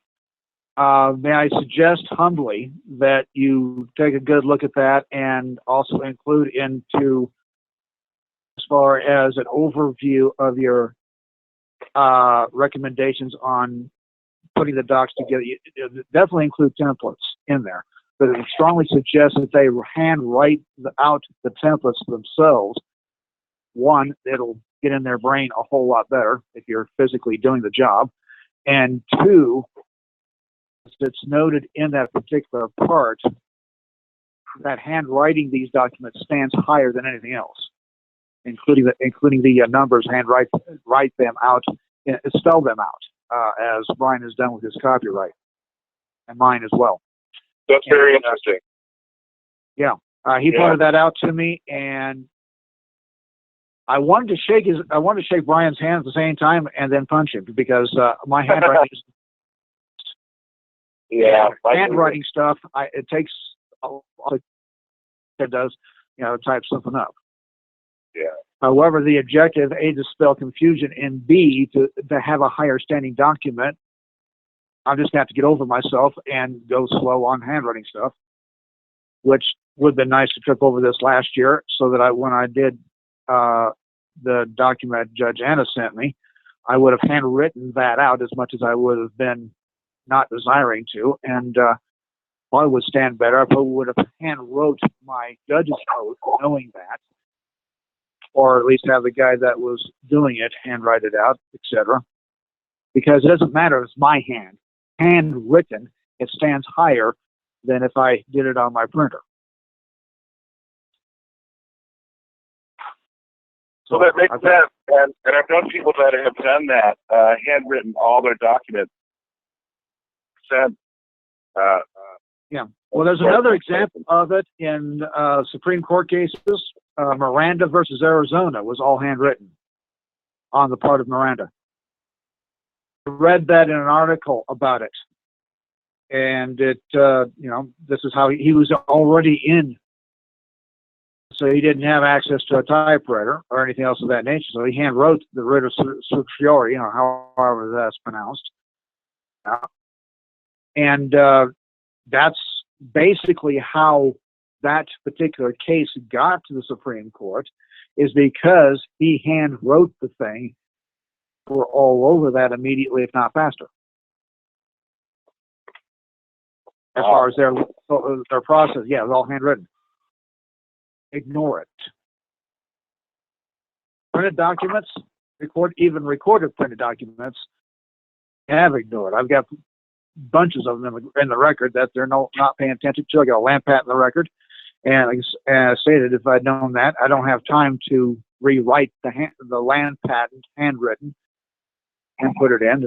May I suggest humbly that you take a good look at that and also include into, as far as an overview of your recommendations on putting the docs together. You definitely include templates in there, but I strongly suggest that they handwrite out the templates themselves. One, it'll get in their brain a whole lot better if you're physically doing the job, and two, it's noted in that particular part that handwriting these documents stands higher than anything else, including the numbers. Write them out, spell them out, as Brian has done with his copyright, and mine as well. That's very interesting. Yeah, he pointed that out to me, and I wanted to shake Brian's hand at the same time and then punch him, because my handwriting is. Yeah, handwriting stuff. It takes it does, type something up. Yeah. However, the objective, A, to spell confusion, and B, to have a higher standing document, I'll just have to get over myself and go slow on handwriting stuff, which would have been nice to trip over this last year, so that when I did the document Judge Anna sent me, I would have handwritten that out as much as I would have been not desiring to, and probably would stand better. I probably would have hand wrote my judge's note, knowing that, or at least have the guy that was doing it handwrite it out, etc. Because it doesn't matter if it's my handwritten, it stands higher than if I did it on my printer. So that makes sense, and I've known people that have done that, handwritten all their documents. Yeah. Well, there's another example of it in Supreme Court cases. Miranda versus Arizona was all handwritten on the part of Miranda. I read that in an article about it, and it, this is how he was already in. So he didn't have access to a typewriter or anything else of that nature. So he hand wrote the writ of certiorari, however that's pronounced. And that's basically how that particular case got to the Supreme Court, is because he hand wrote the thing. We're all over that immediately, if not faster. As far as their process, yeah, it was all handwritten. Ignore it. Printed documents, even recorded printed documents, have ignored. I've got bunches of them in the record that they're not paying attention to. I got a land patent in the record, and as I stated, if I'd known that, I don't have time to rewrite the land patent handwritten and put it in.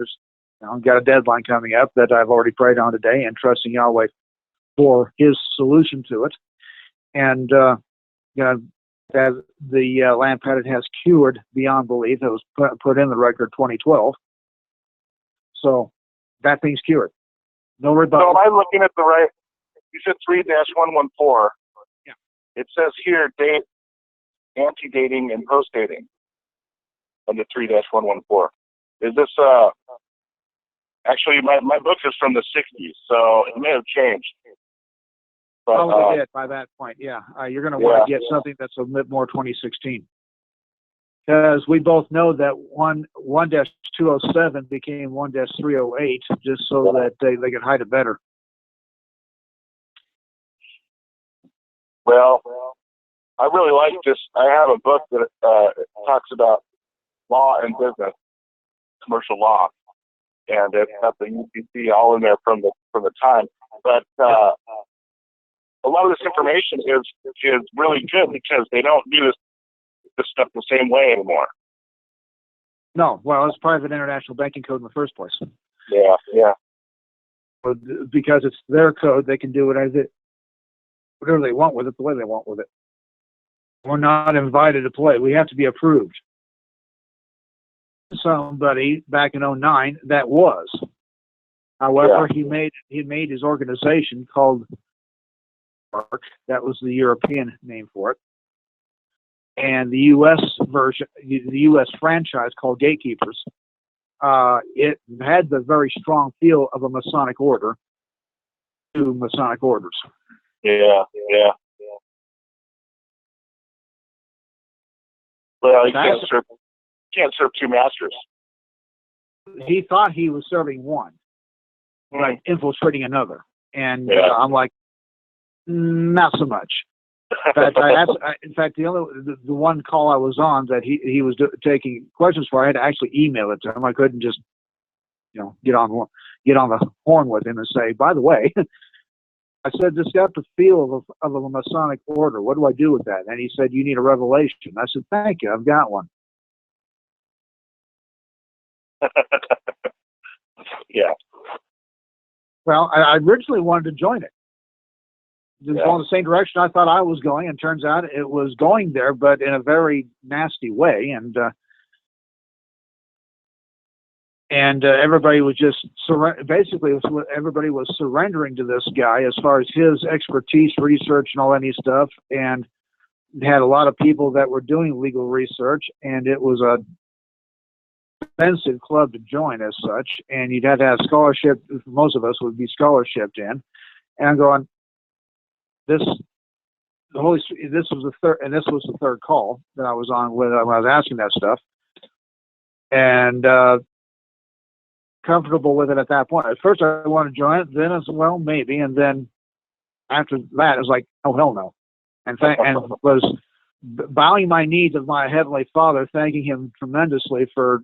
I've got a deadline coming up that I've already prayed on today, and trusting Yahweh for His solution to it. And that the land patent has cured beyond belief. It was put in the record 2012, so that thing's cured. No rebuttal. So am I looking at the right? You said 3-114. Yeah. It says here date, antedating, and postdating under 3-114. Is this actually my book is from the 60s, so it may have changed. But, probably did by that point. Yeah, you're going to want to get something that's a bit more 2016. Because we both know that 1-207 became 1-308 just so that they could hide it better. Well, I really like this. I have a book that talks about law and business, commercial law, and it's got the UCC all in there from the time. But a lot of this information is really good because they don't do this stuff the same way anymore. No, well, it's private international banking code in the first place. Yeah. Because it's their code, they can do what I did. whatever they want with it, the way they want with it. We're not invited to play. We have to be approved. Somebody back in '09 that was. However, he made his organization called Arc. That was the European name for it. And the U.S. version, the U.S. franchise called Gatekeepers, it had the very strong feel of a Masonic order to Masonic orders. Yeah. Well, you can't serve two masters. He thought he was serving one, like infiltrating another. And I'm like, not so much. In fact, the one call I was on that he was taking questions for, I had to actually email it to him. I couldn't just, get on the horn with him and say, by the way, I said, this got the feel of a Masonic order. What do I do with that? And he said, you need a revelation. I said, thank you. I've got one. Yeah. Well, I originally wanted to join it. It was going the same direction I thought I was going, and turns out it was going there, but in a very nasty way. And everybody was just basically everybody was surrendering to this guy as far as his expertise, research, and all any stuff. And had a lot of people that were doing legal research, and it was a expensive club to join as such. And you'd have to have scholarship. Most of us would be scholarshiped in. And I'm going, this was the third call that I was on when I was asking that stuff, and comfortable with it at that point. At first, I wanted to join it. Then I said, well, maybe. And then after that, it was like, oh hell no, and was bowing my knee to my Heavenly Father, thanking Him tremendously for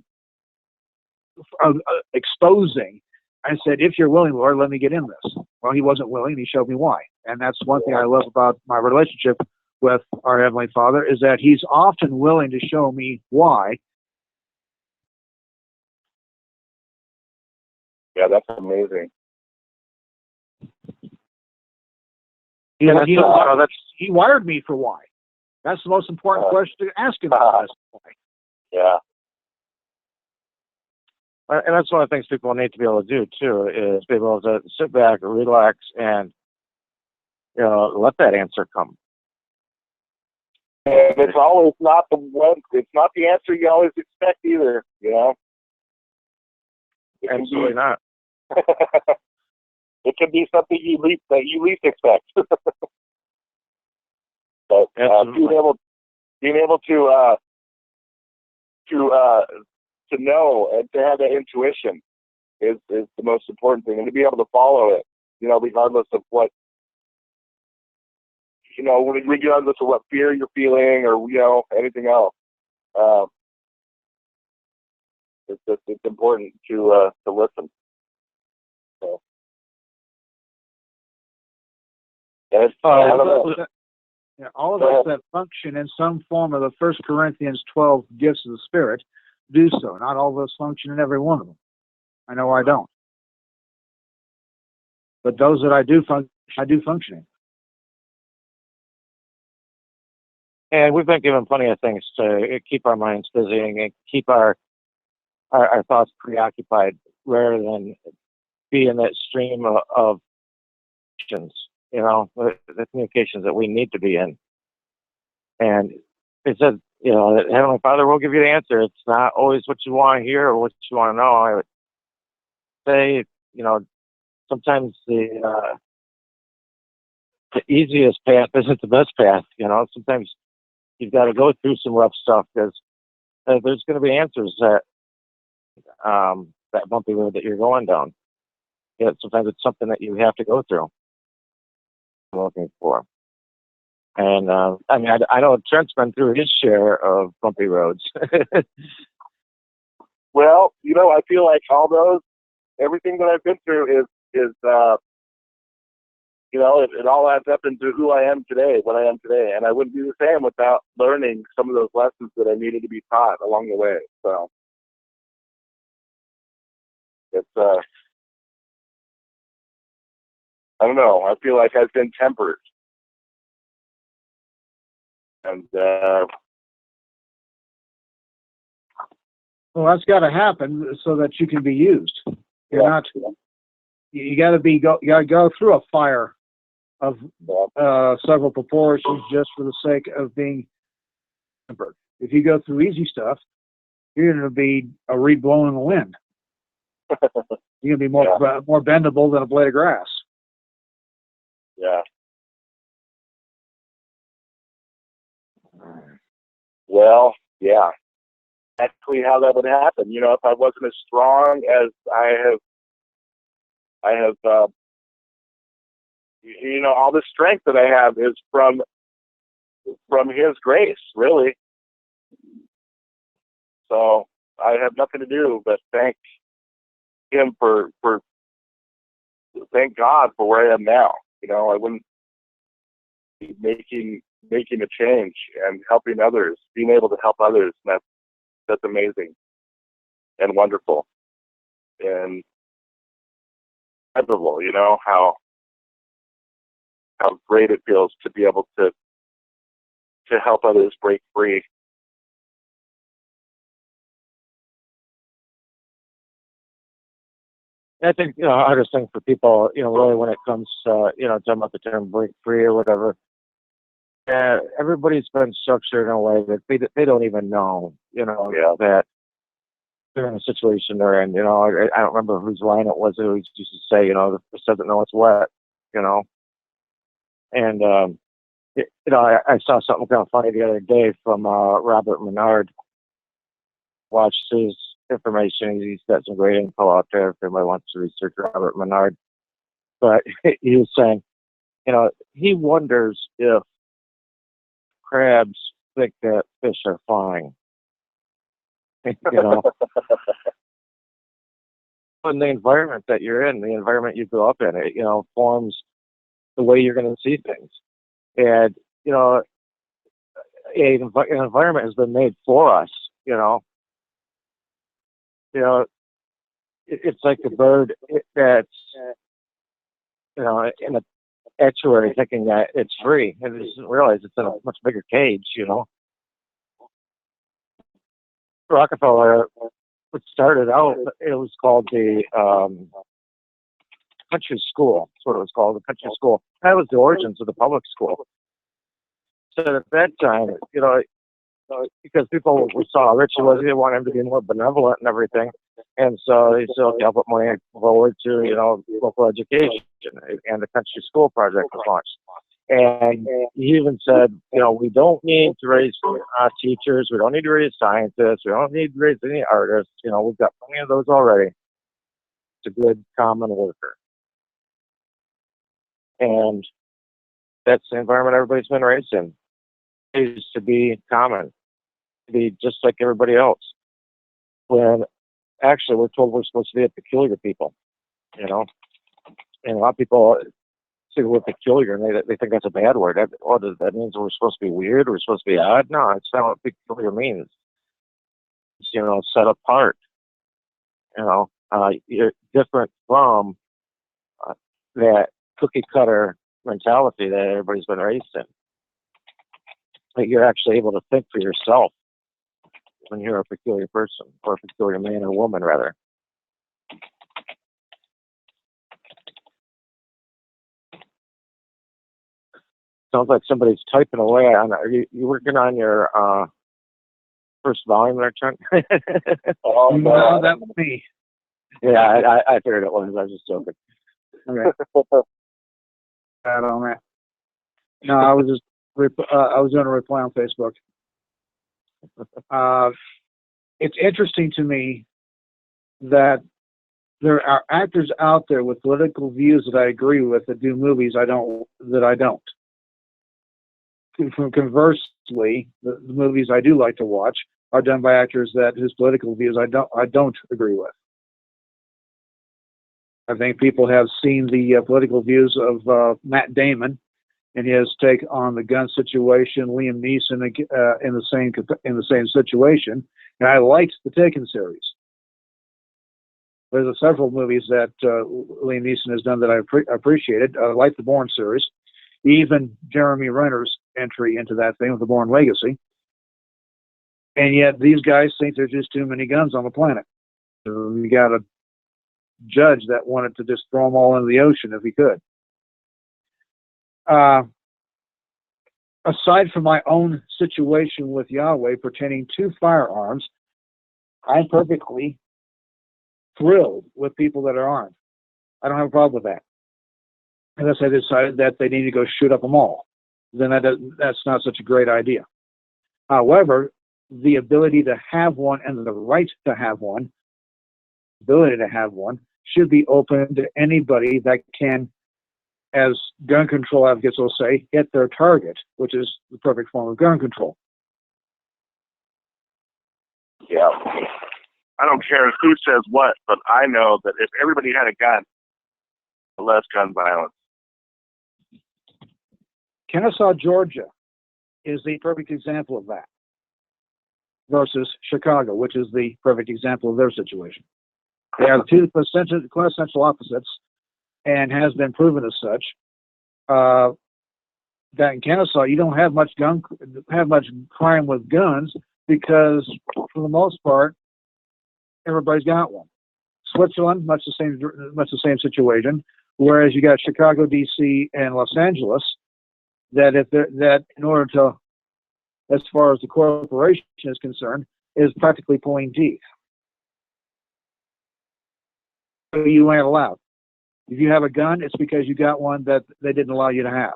exposing. I said, if you're willing, Lord, let me get in this. Well, He wasn't willing, and He showed me why. And that's one thing I love about my relationship with our Heavenly Father, is that He's often willing to show me why. Yeah, that's amazing. He wired me for why. That's the most important question to ask Him. Yeah. And that's one of the things people need to be able to do too, is be able to sit back, relax, and let that answer come. And it's always not the one. It's not the answer you always expect either. Absolutely not. It can be something you least expect. But being able to know and to have that intuition is the most important thing, and to be able to follow it, regardless of what, regardless of what fear you're feeling or anything else. It's important to listen. So. All of us that function in some form of the 1 Corinthians 12 gifts of the Spirit do so. Not all of us function in every one of them. I know I don't. But those that I do function in. And we've been given plenty of things to keep our minds busy and keep our thoughts preoccupied, rather than be in that stream of the communications that we need to be in. And it said, that Heavenly Father will give you the answer. It's not always what you want to hear or what you want to know. I would say, sometimes the easiest path isn't the best path. Sometimes you've got to go through some rough stuff, because there's going to be answers that bumpy road that you're going down. Sometimes it's something that you have to go through. I'm looking for. And I know Trent's been through his share of bumpy roads. Well, I feel like everything that I've been through is it all adds up into who I am today, what I am today. And I wouldn't be the same without learning some of those lessons that I needed to be taught along the way. So it's, I don't know. I feel like I've been tempered And Well, that's got to happen so that you can be used. You're not. You got to go through a fire of several proportions just for the sake of being tempered. If you go through easy stuff, you're going to be a reed blowing in the wind. You're going to be more bendable than a blade of grass. yeah. Well, yeah. Actually, how that would happen, you know, if I wasn't as strong as I have, you know, all the strength that I have is from His grace, really. So I have nothing to do but thank Him thank God for where I am now. You know, I wouldn't be making a change and helping others, being able to help others. And that's amazing and wonderful and incredible. You know how great it feels to be able to help others break free. I think, you know, hardest thing for people, you know, really when it comes to, you know, talking about the term break free or whatever, everybody's been structured in a way that they don't even know, you know, that they're in a situation they're in. You know, I don't remember whose line it was who used to say, you know, the fish doesn't know it's wet, you know. And, you know, I saw something kind of funny the other day from Robert Menard. Watched his information. He's got some great info out there if anybody wants to research Robert Menard. But he was saying, you know, he wonders if crabs think that fish are flying. You know, in the environment that you're in, the environment you grew up in, it, you know, forms the way you're going to see things. And, you know, an environment has been made for us, you know. You know, it's like a bird that's, you know, in an estuary thinking that it's free, and it doesn't realize it's in a much bigger cage, you know. Rockefeller, what started out, it was called the country school. That's what it was called, the country school. That was the origins of the public school. So at that time, you know, because people saw how rich he was, they wanted him to be more benevolent and everything. And so they said, okay, I'll put money forward to, you know, local education, and the country school project was launched. And he even said, you know, we don't need to raise teachers, we don't need to raise scientists, we don't need to raise any artists, you know, we've got plenty of those already. It's a good common worker. And that's the environment everybody's been raised in. It is to be common, to be just like everybody else. When actually we're told we're supposed to be a peculiar people, you know. And a lot of people say we're peculiar, and they think that's a bad word. That means we're supposed to be weird, we're supposed to be odd? No, it's not what peculiar means. It's, you know, set apart. You know, you're different from that cookie cutter mentality that everybody's been raised in. Like you're actually able to think for yourself when you're a peculiar person, or a peculiar man or woman, rather. Sounds like somebody's typing away on it. Are you working on your first volume there, Trent? Oh, no, that was me. Yeah, I figured it was. I was just joking. Okay. Bad on that. No, I was just I was doing a reply on Facebook. It's interesting to me that there are actors out there with political views that I agree with that do movies I don't. Conversely, the movies I do like to watch are done by actors whose political views I don't agree with. I think people have seen the political views of Matt Damon and his take on the gun situation, Liam Neeson in the same situation, and I liked the Taken series. There's several movies that Liam Neeson has done that I appreciated. I like the Bourne series. Even Jeremy Renner's entry into that thing with the Bourne Legacy. And yet these guys think there's just too many guns on the planet. So we got a judge that wanted to just throw them all into the ocean if he could. Aside from my own situation with Yahweh pertaining to firearms, I'm perfectly thrilled with people that are armed. I don't have a problem with that. Unless I decided that they need to go shoot up them all. Then that's not such a great idea. However, the ability to have one and the right to have one, should be open to anybody that can, as gun control advocates will say, hit their target, which is the perfect form of gun control. Yeah. I don't care who says what, but I know that if everybody had a gun, less gun violence. Kennesaw, Georgia is the perfect example of that versus Chicago, which is the perfect example of their situation. They are two quintessential opposites, and has been proven as such. That in Kennesaw, you don't have much crime with guns because, for the most part, everybody's got one. Switzerland, much the same situation. Whereas you got Chicago, D.C., and Los Angeles, that in order to, as far as the corporation is concerned, is practically pulling teeth. So you ain't allowed. If you have a gun, it's because you got one that they didn't allow you to have.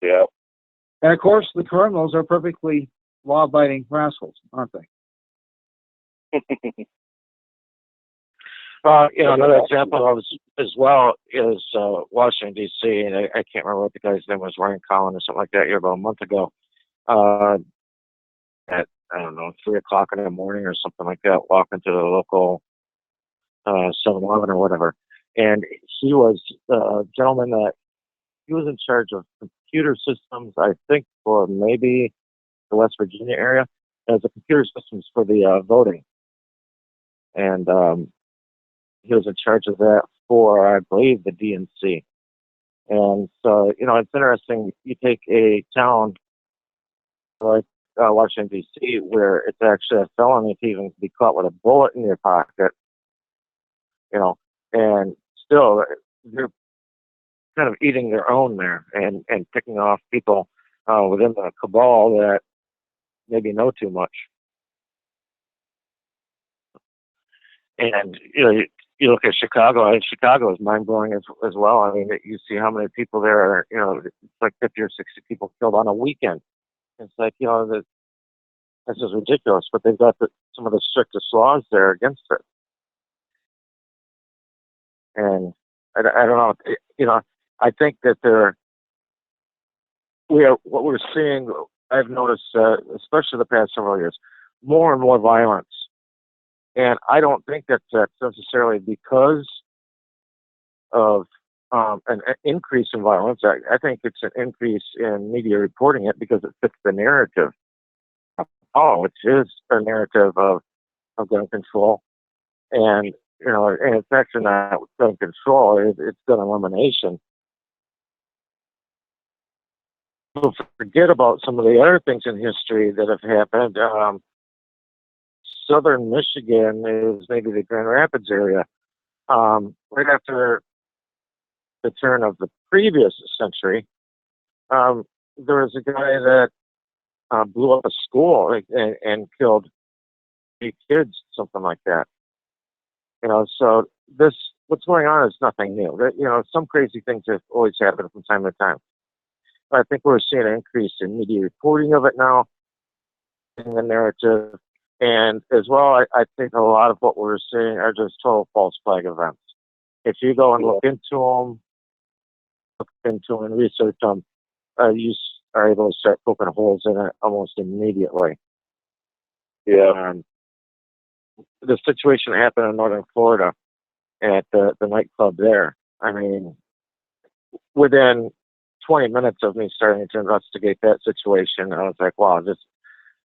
Yeah. And of course, the criminals are perfectly law-abiding rascals, aren't they? Another example of as well is Washington, D.C., and I can't remember what the guy's name was, Ryan Collin or something like that, here about a month ago, at, 3 o'clock in the morning or something like that, walking to the local 7-Eleven or whatever. And he was a gentleman that he was in charge of computer systems, I think, for maybe the West Virginia area, as a computer systems for the voting. And he was in charge of that for, I believe, the DNC. And so, it's interesting. You take a town like Washington, D.C., where it's actually a felony to even be caught with a bullet in your pocket, and still they're kind of eating their own there and picking off people within the cabal that maybe know too much. And, you look at Chicago, and Chicago is mind-blowing as well. I mean, you see how many people there are, it's like 50 or 60 people killed on a weekend. It's like, this is ridiculous, but they've got some of the strictest laws there against it. And I don't know, I think that what we're seeing, I've noticed, especially the past several years, more and more violence. And I don't think that's necessarily because of an increase in violence. I think it's an increase in media reporting it because it fits the narrative. Which is a narrative of gun control. And, and it's actually not gun control, it's gun elimination. People forget about some of the other things in history that have happened. Southern Michigan is maybe the Grand Rapids area. Right after the turn of the previous century, there was a guy that blew up a school and killed 8 kids, something like that. So what's going on is nothing new. Some crazy things have always happened from time to time. But I think we're seeing an increase in media reporting of it now, in the narrative. And as well, I think a lot of what we're seeing are just total false flag events. If you go and look into them and research them, you are able to start poking holes in it almost immediately. Yeah. The situation that happened in Northern Florida at the nightclub there, I mean, within 20 minutes of me starting to investigate that situation, I was like, wow,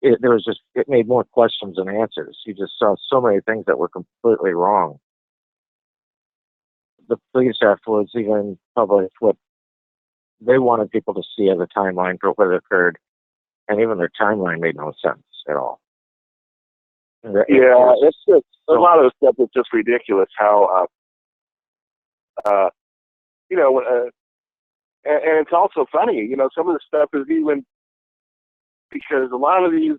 it made more questions than answers. You just saw so many things that were completely wrong. The police afterwards even published what they wanted people to see the timeline for what occurred, and even their timeline made no sense at all. Yeah, it's just a lot of the stuff is just ridiculous. How you know, and it's also funny. You know, some of the stuff is even because a lot of these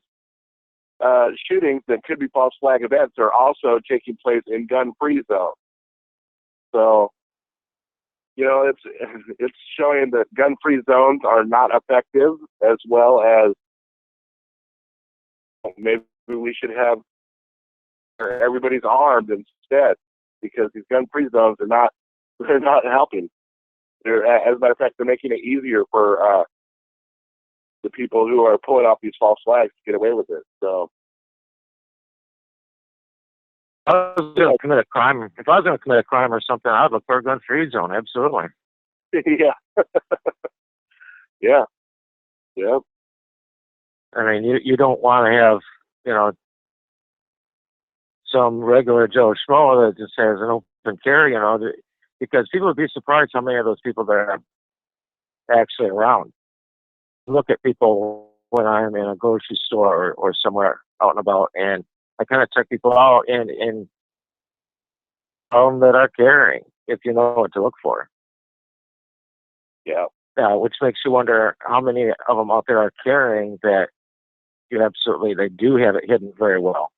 shootings that could be false flag events are also taking place in gun-free zones. So, you know, it's showing that gun-free zones are not effective, as well as maybe we should have everybody's armed instead, because these gun-free zones are they're not helping. They're, as a matter of fact, they're making it easier for the people who are pulling off these false flags to get away with it. So, if I was going to commit a crime or something, I'd look for a gun-free zone. Absolutely. yeah, yeah, yeah. I mean, you don't want to have, you know, some regular Joe Schmo that just has an open carry, you know, because people would be surprised how many of those people that are actually around. Look at people when I'm in a grocery store or somewhere out and about, and I kind of check people out and that are carrying, if you know what to look for. Yeah. Which makes you wonder how many of them out there are carrying that they do have it hidden very well,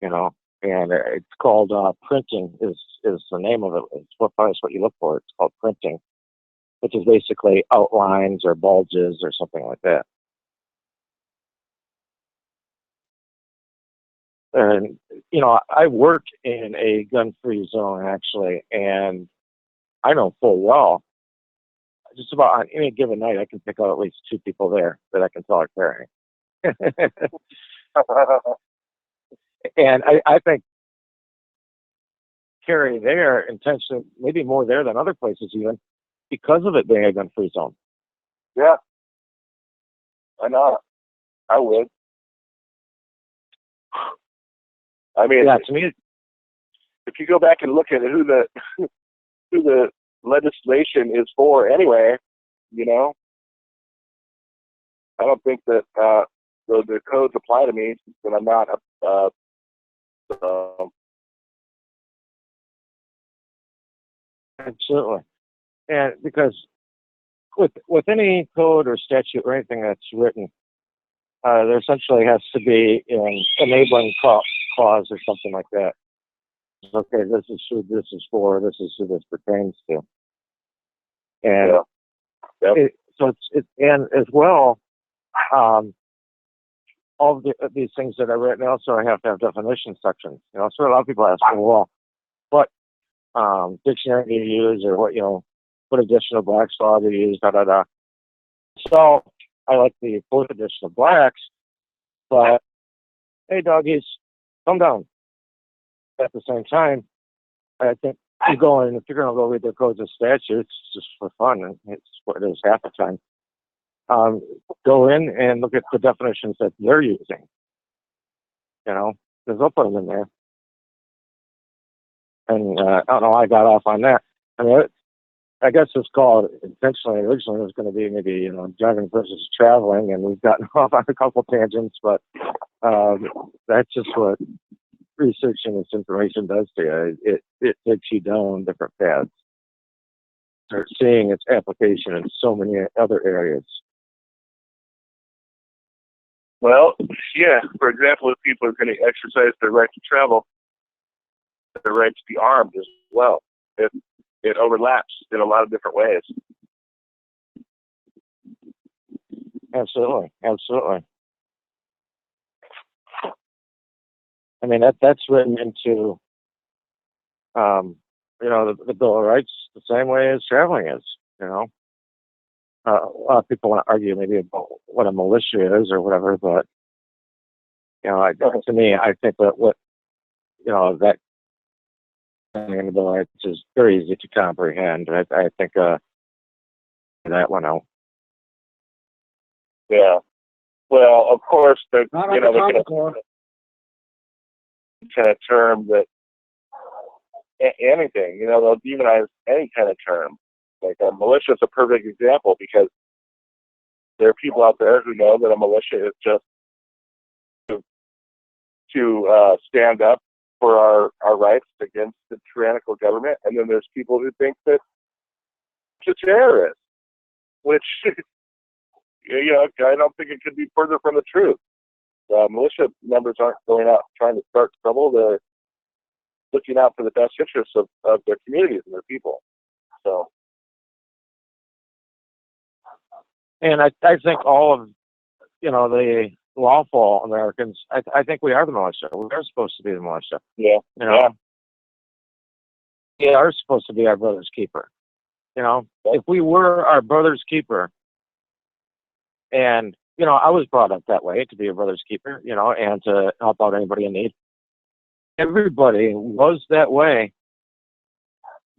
you know. And it's called printing is the name of it. It's what you look for. It's called printing, which is basically outlines or bulges or something like that. And, you know, I work in a gun-free zone, actually, and I know full well, just about on any given night, I can pick out at least 2 people there that I can tell are carrying. And I think carry there intentionally, maybe more there than other places even, because of it being a gun-free zone. Yeah. Why not? I would. I mean, yeah, to me, if you go back and look at who the legislation is for anyway, you know, I don't think that the codes apply to me, but I'm not absolutely. And because with any code or statute or anything that's written, there essentially has to be an enabling clause or something like that. Okay, this is who this is for. This is who this pertains to. And yeah. Yep. And as well, all of these things that I written also have to have definition sections. You know, so a lot of people ask, well, what dictionary do you use, or what edition of Black's Law do you use? Da da da. So I like the 4th edition of Black's, but hey, doggies, calm down. At the same time, I think if you're going to go read their codes and statutes just for fun, and it's what it is half the time, go in and look at the definitions that they're using. You know, because they'll put them in there. And I don't know, I got off on that. I mean, I guess it's called intentionally. Originally, it was going to be maybe, you know, driving versus traveling, and we've gotten off on a couple tangents, but that's just what researching this information does to you. It takes you down different paths. Start seeing its application in so many other areas. Well, yeah. For example, if people are going to exercise their right to travel, their right to be armed as well, it overlaps in a lot of different ways. Absolutely. I mean, that's written into, you know, the Bill of Rights the same way as traveling is, you know. A lot of people want to argue maybe about what a militia is or whatever, but, you know, to me, I think that that in the Bill of Rights is very easy to comprehend. I think that one out. Yeah. Well, of course, they're Not going to kind of term that anything, you know, they'll demonize any kind of term. Like a militia is a perfect example because there are people out there who know that a militia is just to stand up for our rights against the tyrannical government, and then there's people who think that it's a terrorist, which I don't think it could be further from the truth. Militia members aren't going out trying to start trouble. They're looking out for the best interests of their communities and their people. So, And I think all of, the lawful Americans, I think we are the militia. We are supposed to be the militia. yeah. We are supposed to be our brother's keeper. If we were our brother's keeper, and, I was brought up that way, to be a brother's keeper, and to help out anybody in need. Everybody was that way.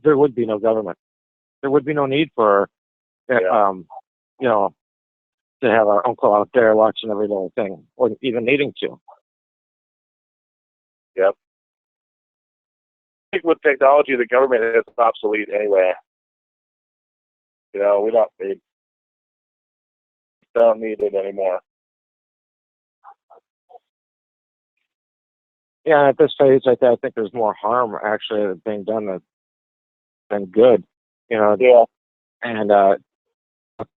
There would be no government. There would be no need for, to have our uncle out there watching every little thing, or even needing to. Yep. I think with technology, the government is obsolete anyway. We don't need it anymore. Yeah, at this phase, I think there's more harm actually being done than good. Yeah. And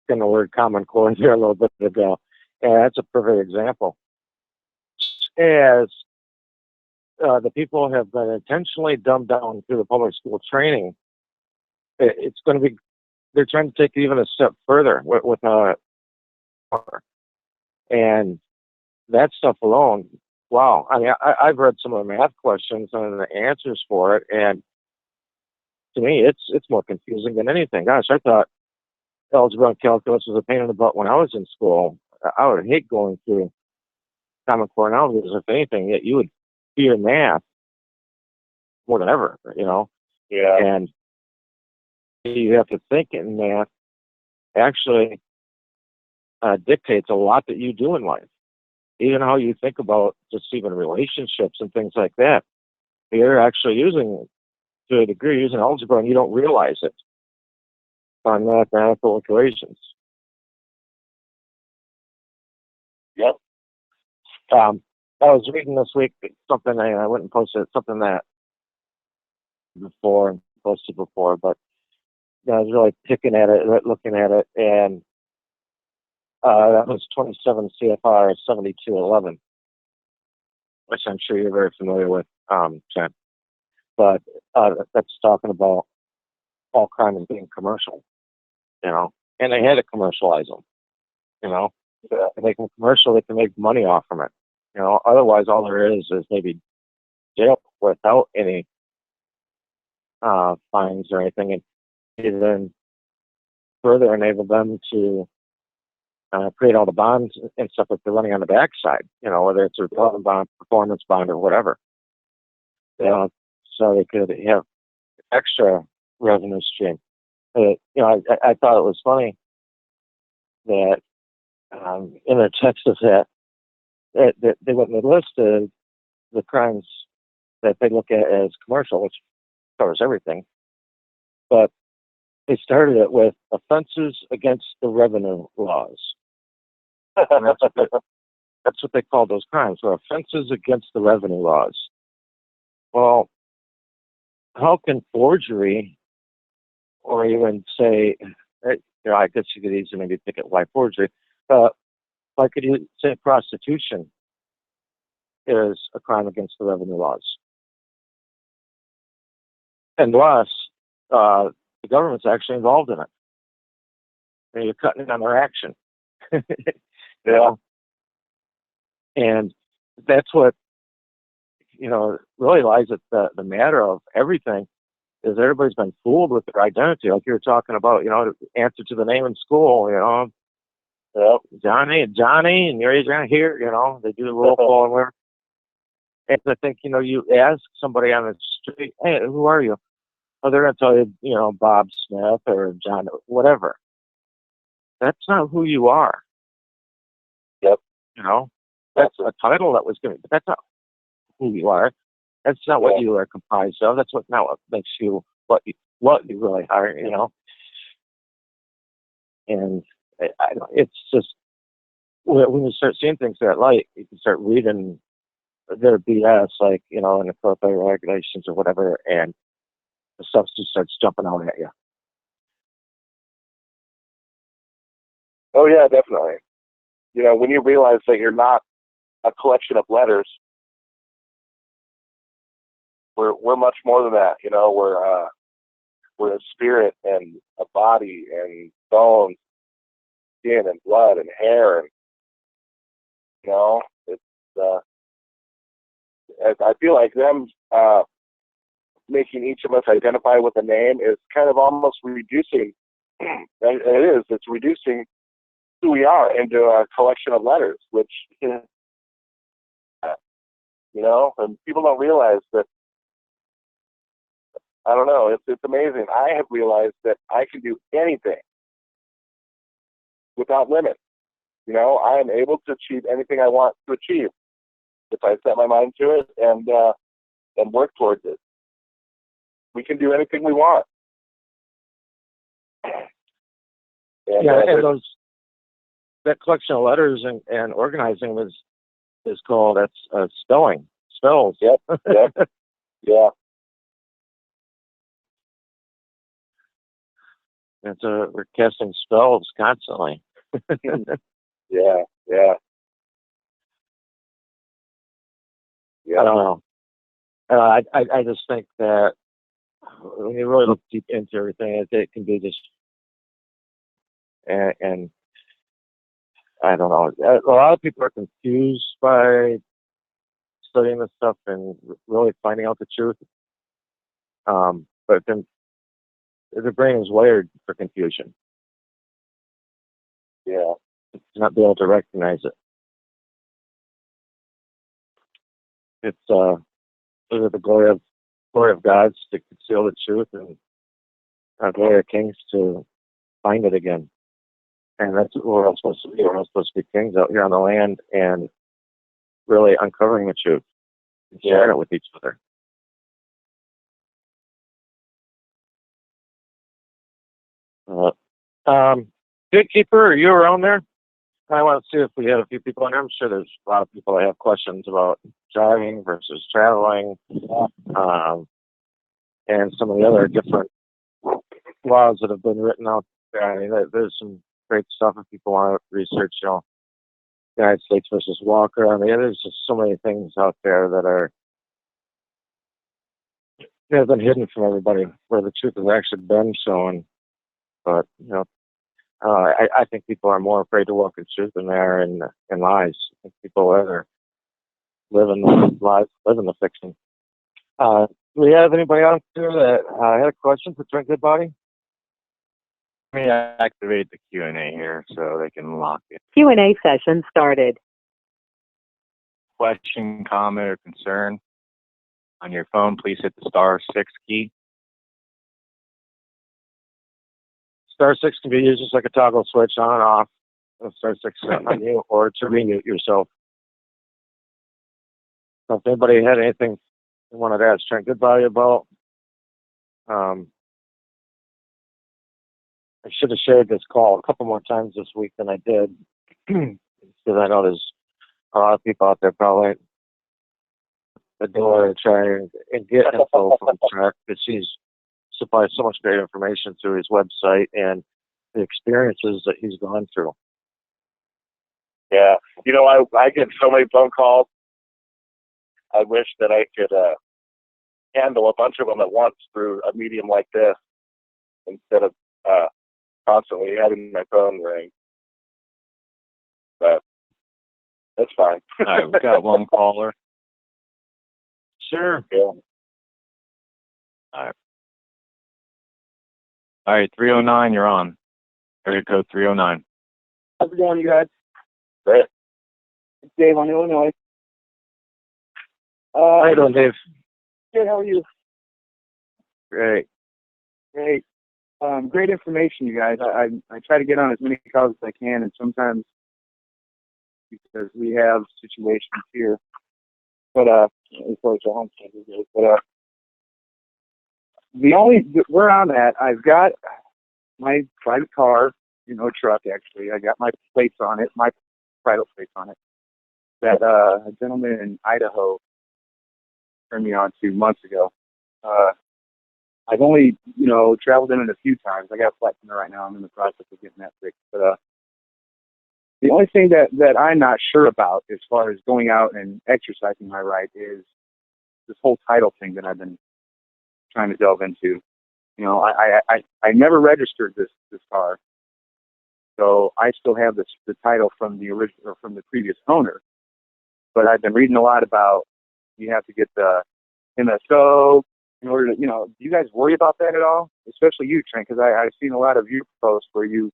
in the word Common Core here a little bit ago, and that's a perfect example. As the people have been intentionally dumbed down through the public school training, it's going to be, they're trying to take even a step further with and that stuff alone. Wow. I mean, I've read some of the math questions and the answers for it, and to me, it's more confusing than anything. Gosh, I thought algebra and calculus was a pain in the butt when I was in school. I would hate going through Common Core analysis, if anything. Yet you would fear math more than ever, Yeah. And you have to think in math actually dictates a lot that you do in life. Even how you think about just even relationships and things like that. You're actually using, to a degree, using algebra and you don't realize it on mathematical equations. Yep. I was reading this week something, I went and posted something that posted before, but I was really picking at it, looking at it, and that was 27 CFR 7211, which I'm sure you're very familiar with, Trent. But that's talking about all crime as being commercial, and they had to commercialize them, If they can commercial, they can make money off from it, Otherwise, all there is maybe jail without any fines or anything, and even further enable them to create all the bonds and stuff that they're running on the backside, whether it's a development bond, performance bond, or whatever. So they could have extra revenue stream. I thought it was funny that in the text of that they went and listed the crimes that they look at as commercial, which covers everything. But they started it with offenses against the revenue laws. And that's what they call those crimes, or offenses against the revenue laws. Well, how can forgery, or even say, I guess you could easily maybe pick it why forgery, why could you say prostitution is a crime against the revenue laws? Unless the government's actually involved in it. And you're cutting in on their action. Yeah. And that's what, really lies at the matter of everything, is everybody's been fooled with their identity. Like you were talking about, answer to the name in school, Johnny, and you're here, they do the roll call and whatever. And I think, you ask somebody on the street, hey, who are you? Oh, they're going to tell you, Bob Smith or John, whatever. That's not who you are. Yep. That's a title that was given, but that's not who you are. That's not what you are comprised of. That's what makes you what you really are, And it's just, when you start seeing things that light, you can start reading their BS, like, in the code regulations or whatever, and the stuff just starts jumping out at you. Oh yeah, definitely. When you realize that you're not a collection of letters, we're much more than that. We're a spirit and a body and bones, skin and blood and hair, and it's I feel like them making each of us identify with a name is kind of almost reducing. It's reducing who we are into a collection of letters, which and people don't realize that. I don't know. It's amazing. I have realized that I can do anything without limit. I am able to achieve anything I want to achieve if I set my mind to it and work towards it. We can do anything we want. And that collection of letters and organizing is called spelling. Spells. Yep. Yeah. We're casting spells constantly. Yeah. I don't know. I just think that when you really look deep into everything, it can be just, and I don't know. A lot of people are confused by studying this stuff and really finding out the truth. But then the brain is wired for confusion. Yeah. To not be able to recognize it. It's the glory of gods to conceal the truth, and glory of kings to find it again. And that's what we're all supposed to be. We're all supposed to be kings out here on the land and really uncovering the truth and sharing it with each other. Gatekeeper, are you around there? I want to see if we have a few people in there. I'm sure there's a lot of people that have questions about driving versus traveling, and some of the other different laws that have been written out there. I mean, there's some great stuff if people want to research, United States versus Walker. I mean, there's just so many things out there that have been hidden from everybody, where the truth has actually been shown. But, I think people are more afraid to walk in truth than they are in lies. I think people rather live in the lies, live in the fiction. Do we have anybody out there that had a question for Trent Goodbaudy? Let me activate the Q&A here so they can lock it. Q&A session started. Question, comment, or concern on your phone, please hit the *6 key. *6 can be used just like a toggle switch on and off. *6 on you, or to remute yourself. So if anybody had anything they wanted to ask Trent Goodbaudy about, I should have shared this call a couple more times this week than I did, because I know there's a lot of people out there probably the door to try and get info from Trent, because he's supplies so much great information through his website and the experiences that he's gone through. Yeah. I get so many phone calls. I wish that I could handle a bunch of them at once through a medium like this, instead of constantly having my phone ring. But that's fine. All right, we've got one caller. Sure. Yeah. All right, 309, you're on. Area code 309. How's it going, you guys? Great. It's Dave on Illinois. How you doing, Dave? Good, how are you? Great. Great. Great information, you guys. I try to get on as many calls as I can, and sometimes because we have situations here, but as far as the home center goes, but where I'm at, I've got my private car truck, actually. I got my plates on it, my private plates on it, that a gentleman in Idaho turned me on to months ago. I've only, traveled in it a few times. I got a flat tire right now. I'm in the process of getting that fixed. But the only thing that I'm not sure about as far as going out and exercising my right is this whole title thing that I've been trying to delve into. I never registered this car, so I still have the title from the original or from the previous owner. But I've been reading a lot about you have to get the MSO in order to, do you guys worry about that at all? Especially you, Trent, because I've seen a lot of your posts where you.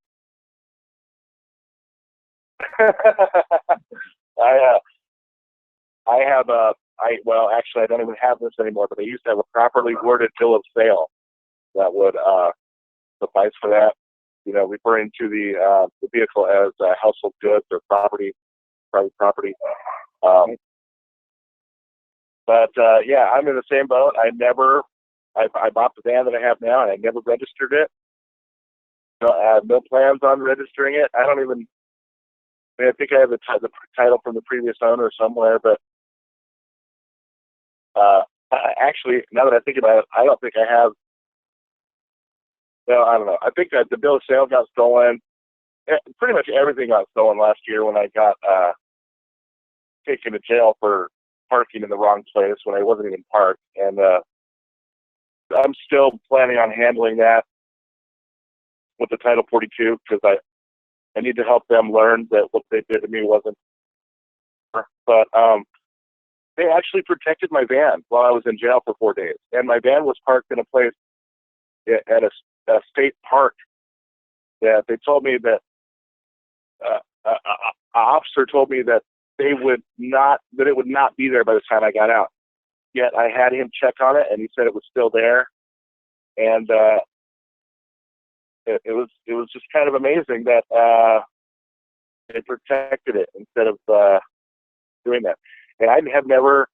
Actually, I don't even have this anymore, but I used to have a properly worded bill of sale that would suffice for that. Referring to the vehicle as household goods or private property. But I'm in the same boat. I bought the van that I have now, and I never registered it. I have no plans on registering it. I think I have the title from the previous owner somewhere, but actually, now that I think about it, I don't think I have. Well, I don't know. I think that the bill of sale got stolen. Pretty much everything got stolen last year when I got taken to jail for parking in the wrong place when I wasn't even parked. And I'm still planning on handling that with the Title 42 because I need to help them learn that what they did to me wasn't. But they actually protected my van while I was in jail for 4 days. And my van was parked in a place at a state park that they told me that an officer told me that it would not be there by the time I got out. Yet I had him check on it, and he said it was still there. And it was just kind of amazing that they protected it instead of doing that. And I have never,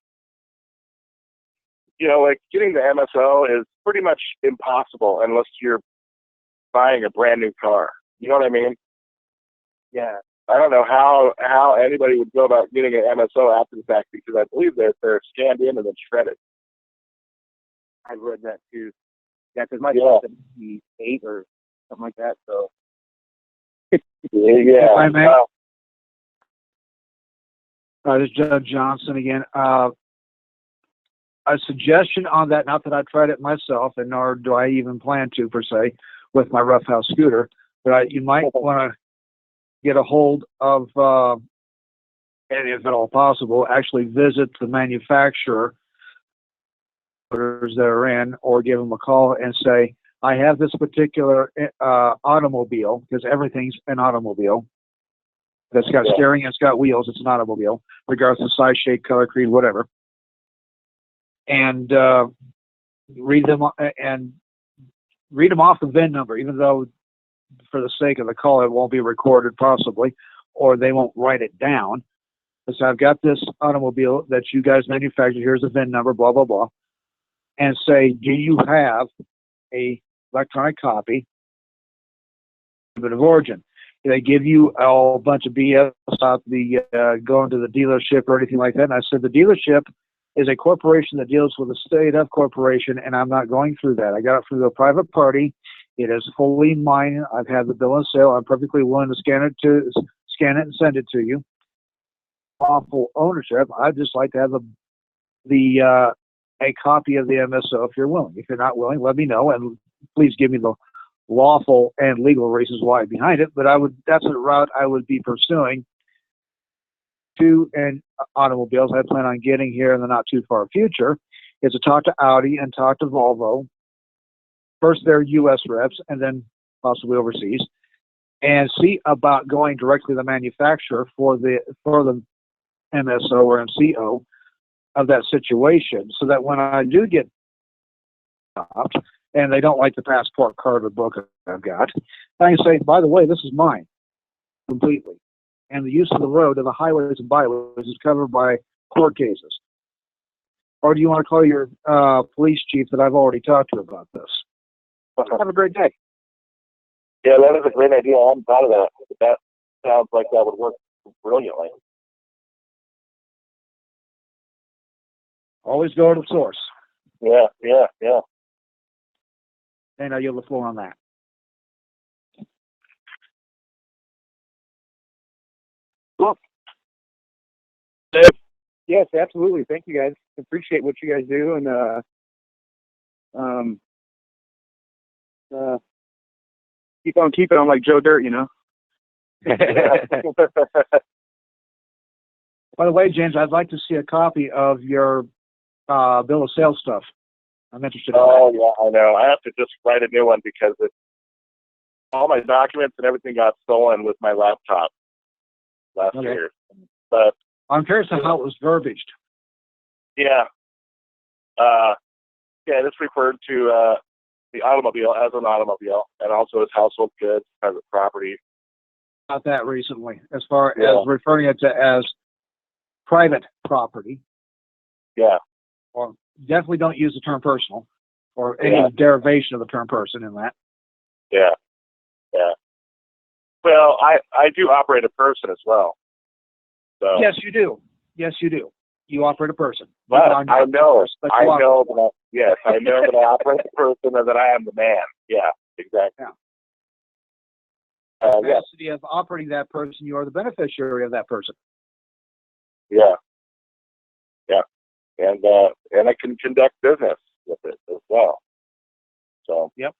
getting the MSO is pretty much impossible unless you're buying a brand new car. You know what I mean? Yeah. I don't know how anybody would go about getting an MSO after the fact because I believe that they're scanned in and then shredded. I've read that too. Yeah, because my dad's 8 or something like that. So. If I may. This is Judge Johnson again. A suggestion on that, not that I tried it myself, and nor do I even plan to, per se, with my roughhouse scooter, but you might want to get a hold of, and if at all possible, actually visit the manufacturer that are in, or give them a call and say, I have this particular automobile, because everything's an automobile. That's got steering, it's got wheels, it's an automobile, regardless of size, shape, color, creed, whatever. And read them off the VIN number, even though for the sake of the call it won't be recorded possibly, or they won't write it down. So I've got this automobile that you guys manufactured, here's the VIN number, blah, blah, blah. And say, do you have a electronic copy of origin? They give you a bunch of BS about the going to the dealership or anything like that. And I said, the dealership is a corporation that deals with a state of corporation, and I'm not going through that. I got it through a private party. It is fully mine. I've had the bill of sale. I'm perfectly willing to scan it and send it to you. Lawful ownership. I'd just like to have a copy of the MSO if you're willing. If you're not willing, let me know, and please give me the lawful and legal reasons why behind it. But that's a route I would be pursuing. And automobiles I plan on getting here in the not too far future is to talk to Audi and talk to Volvo. First their U.S. reps and then possibly overseas, and see about going directly to the manufacturer for the MSO or MCO of that situation, so that when I do get stopped and they don't like the passport card or book I've got, I can say, by the way, this is mine completely. And the use of the road and the highways and byways is covered by court cases. Or do you want to call your police chief that I've already talked to about this? Have a great day. Yeah, that is a great idea. I hadn't thought of that. That sounds like that would work brilliantly. Always go to the source. Yeah. And I yield the floor on that. Cool. Yes, absolutely. Thank you guys. Appreciate what you guys do, and keep on keeping on like Joe Dirt, you know. By the way, James, I'd like to see a copy of your bill of sale stuff. I'm interested in Oh, yeah, I know. I have to just write a new one because all my documents and everything got stolen with my laptop last year. But I'm curious on how it was verbiaged. yeah, this referred to the automobile as an automobile, and also as household goods, private property. About that recently, as far as referring it to as private property. Yeah. Or definitely don't use the term personal, or any derivation of the term person in that. Yeah. Well, I do operate a person as well. So. Yes, you do. You operate a person. But I know that I operate the person and that I am the man. Yeah, exactly. The capacity of operating that person, you are the beneficiary of that person. Yeah. And I can conduct business with it as well. So. Yep.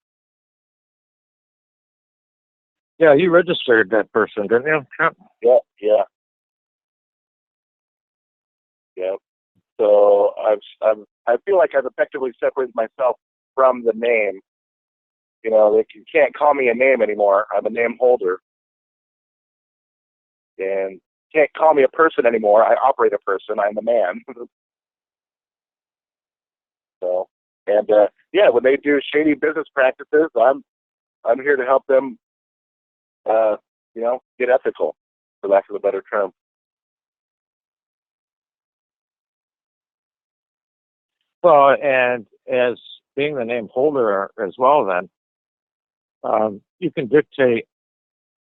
Yeah, you registered that person, didn't you, Trent? Yeah. So I feel like I've effectively separated myself from the name. You know, they can't call me a name anymore. I'm a name holder. And can't call me a person anymore. I operate a person. I'm the man. So, and when they do shady business practices, I'm here to help them. Get ethical, for lack of a better term. Well, and as being the name holder as well, then you can dictate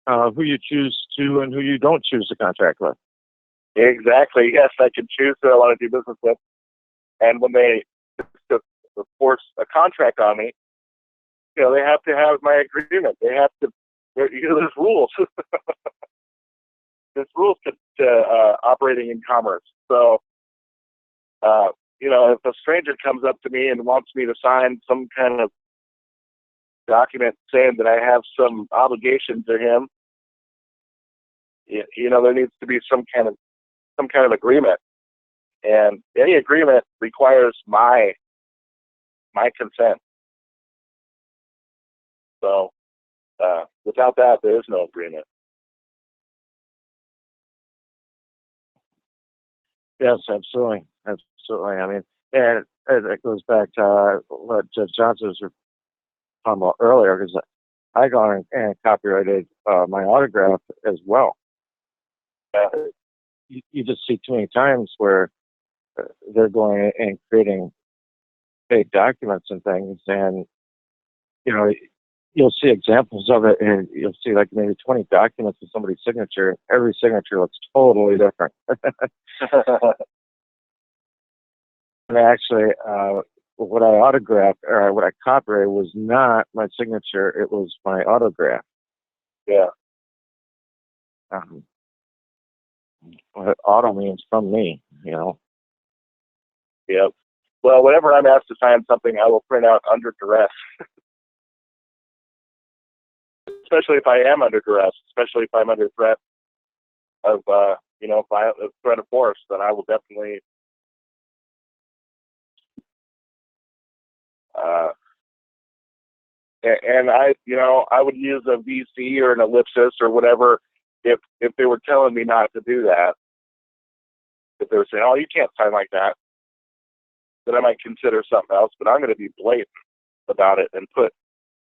who you choose to and who you don't choose to contract with. Exactly. Yes, I can choose who I want to do business with, and when they force a contract on me, they have to have my agreement. They have to. There's rules. There's rules to operating in commerce. So, if a stranger comes up to me and wants me to sign some kind of document saying that I have some obligation to him, there needs to be some kind of agreement, and any agreement requires my consent. So, without that, there is no agreement. Yes, absolutely. I mean, and it goes back to what Judge Johnson was talking about earlier, because I gone and copyrighted my autograph as well. You just see too many times where they're going and creating fake documents and things, and you'll see examples of it, and you'll see like maybe 20 documents with somebody's signature, and every signature looks totally different. And actually, what I autographed or what I copyrighted was not my signature; it was my autograph. Yeah. What auto means from me, Yep. Well, whenever I'm asked to sign something, I will print out under duress. Especially if I am under duress, especially if I'm under threat of, threat of force, then I will definitely, and I would use a VC or an ellipsis or whatever if they were telling me not to do that. If they were saying, "Oh, you can't sign like that," then I might consider something else. But I'm going to be blatant about it and put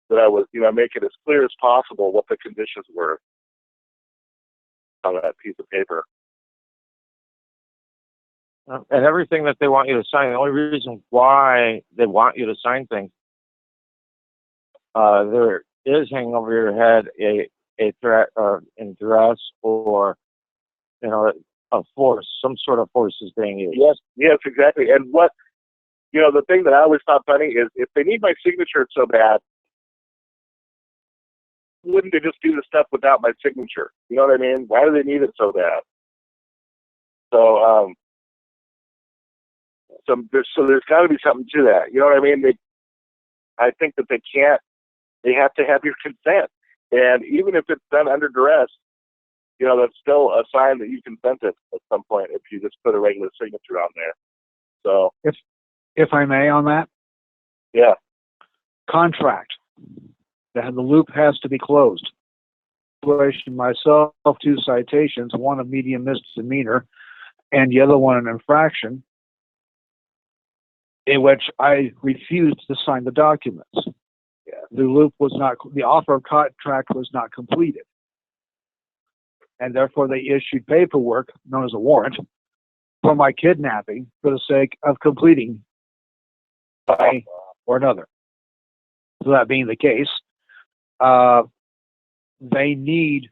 that I was, make it as clear as possible what the conditions were on that piece of paper. And everything that they want you to sign, the only reason why they want you to sign things, is hanging over your head a threat in duress, or a force, some sort of force is being used. Yes, exactly. And what, the thing that I always found funny is if they need my signature so bad, wouldn't they just do the stuff without my signature? You know what I mean? Why do they need it so bad? So, there's got to be something to that. You know what I mean? I think that they have to have your consent. And even if it's done under duress, that's still a sign that you consented at some point if you just put a regular signature on there. So, if I may on that. Yeah. Contract. The loop has to be closed. Myself, 2 citations, one a medium misdemeanor and the other one an infraction, in which I refused to sign the documents. Yeah. The offer of contract was not completed. And therefore they issued paperwork, known as a warrant, for my kidnapping for the sake of completing by or another. So that being the case, they need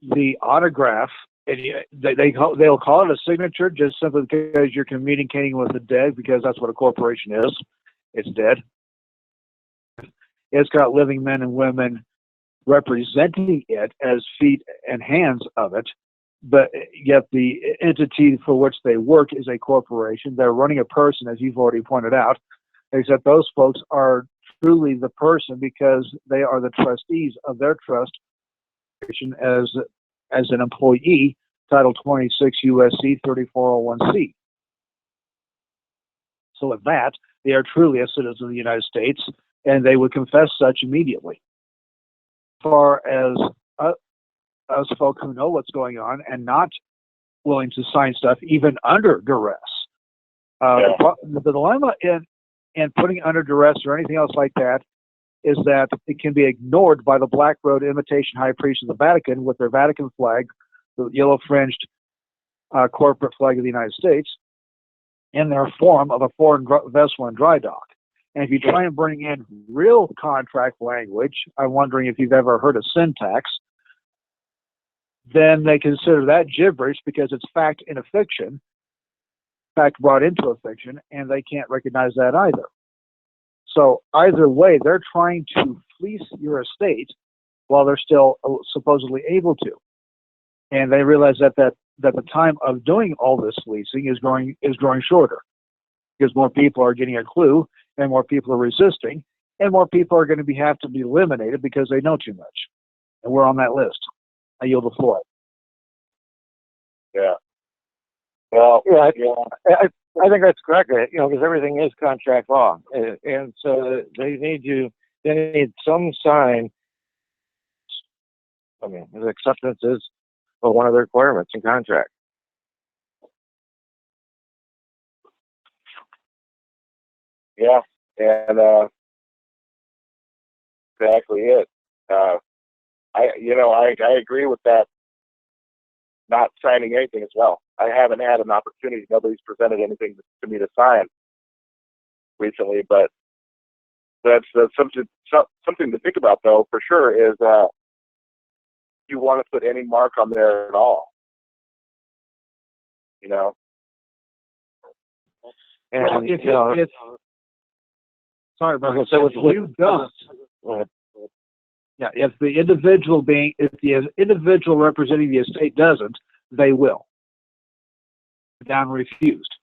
the autograph, and they'll call it a signature just simply because you're communicating with the dead, because that's what a corporation is. It's dead. It's got living men and women representing it as feet and hands of it, but yet the entity for which they work is a corporation. They're running a person, as you've already pointed out, except those folks are truly the person because they are the trustees of their trust as an employee, Title 26 USC 3401C. So with that, they are truly a citizen of the United States, and they would confess such immediately. As far as us folk who know what's going on and not willing to sign stuff even under duress, the dilemma in putting under duress or anything else like that is that it can be ignored by the Black Road Imitation High Priest of the Vatican with their Vatican flag, the yellow-fringed corporate flag of the United States, in their form of a foreign vessel in dry dock. And if you try and bring in real contract language, I'm wondering if you've ever heard of syntax, then they consider that gibberish because it's fact in a fiction, fact brought into a fiction, and they can't recognize that either. So either way, they're trying to fleece your estate while they're still supposedly able to. And they realize that the time of doing all this fleecing is growing shorter because more people are getting a clue and more people are resisting and more people are going to have to be eliminated because they know too much. And we're on that list. I yield the floor. Yeah. Well, I think that's correct, because everything is contract law, and so they need some sign. I mean, the acceptance is one of the requirements in contract. Yeah, and exactly it. I agree with that. Not signing anything as well. I haven't had an opportunity. Nobody's presented anything to me to sign recently, but that's something to think about, though, for sure, is you want to put any mark on there at all. And sorry, Brian. So if you don't, if the individual representing the estate doesn't, they will. Down refused.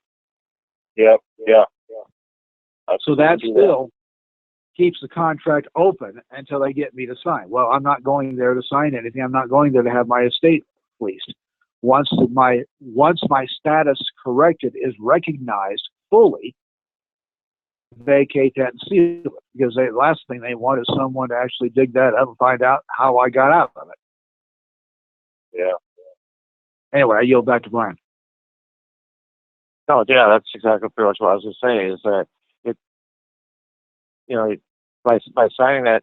Yep. Yeah. So that still keeps the contract open until they get me to sign. Well, I'm not going there to sign anything. I'm not going there to have my estate fleeced. Once my status corrected is recognized fully, vacate that and seal it, because the last thing they want is someone to actually dig that up and find out how I got out of it. Yeah. Anyway, I yield back to Brian. No, yeah, that's exactly pretty much what I was going to say, is that by signing that,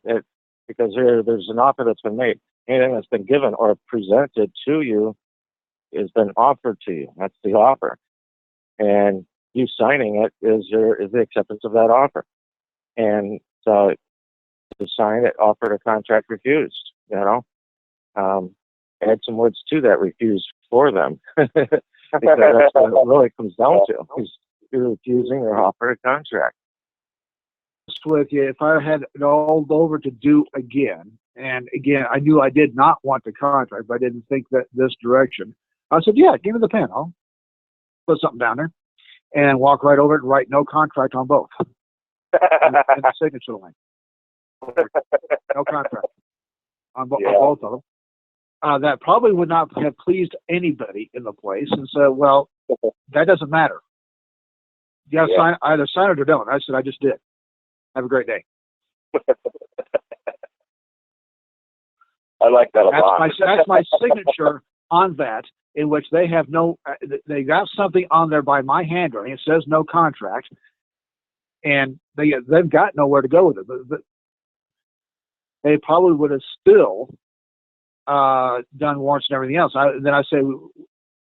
because there's an offer that's been made, anything that's been given or presented to you has been offered to you. That's the offer. And you signing it is the acceptance of that offer. And so to sign it, offered a contract, refused. Add some words to that, refused for them, because that's what it really comes down to. Is you're refusing or offer a contract. With you, if I had it all over to do again, and again, I knew I did not want the contract, but I didn't think that this direction. I said, yeah, give me the pen. I'll put something down there and walk right over it and write no contract on both. And the signature line. No contract on both of them. That probably would not have pleased anybody in the place, and said, well, that doesn't matter. You got to sign, either sign it or don't. I said, I just did. Have a great day. I like that a lot. That's my signature on that, in which they have they got something on there by my handwriting. It says no contract, and they've got nowhere to go with it. But they probably would have still done warrants and everything else. Then I say,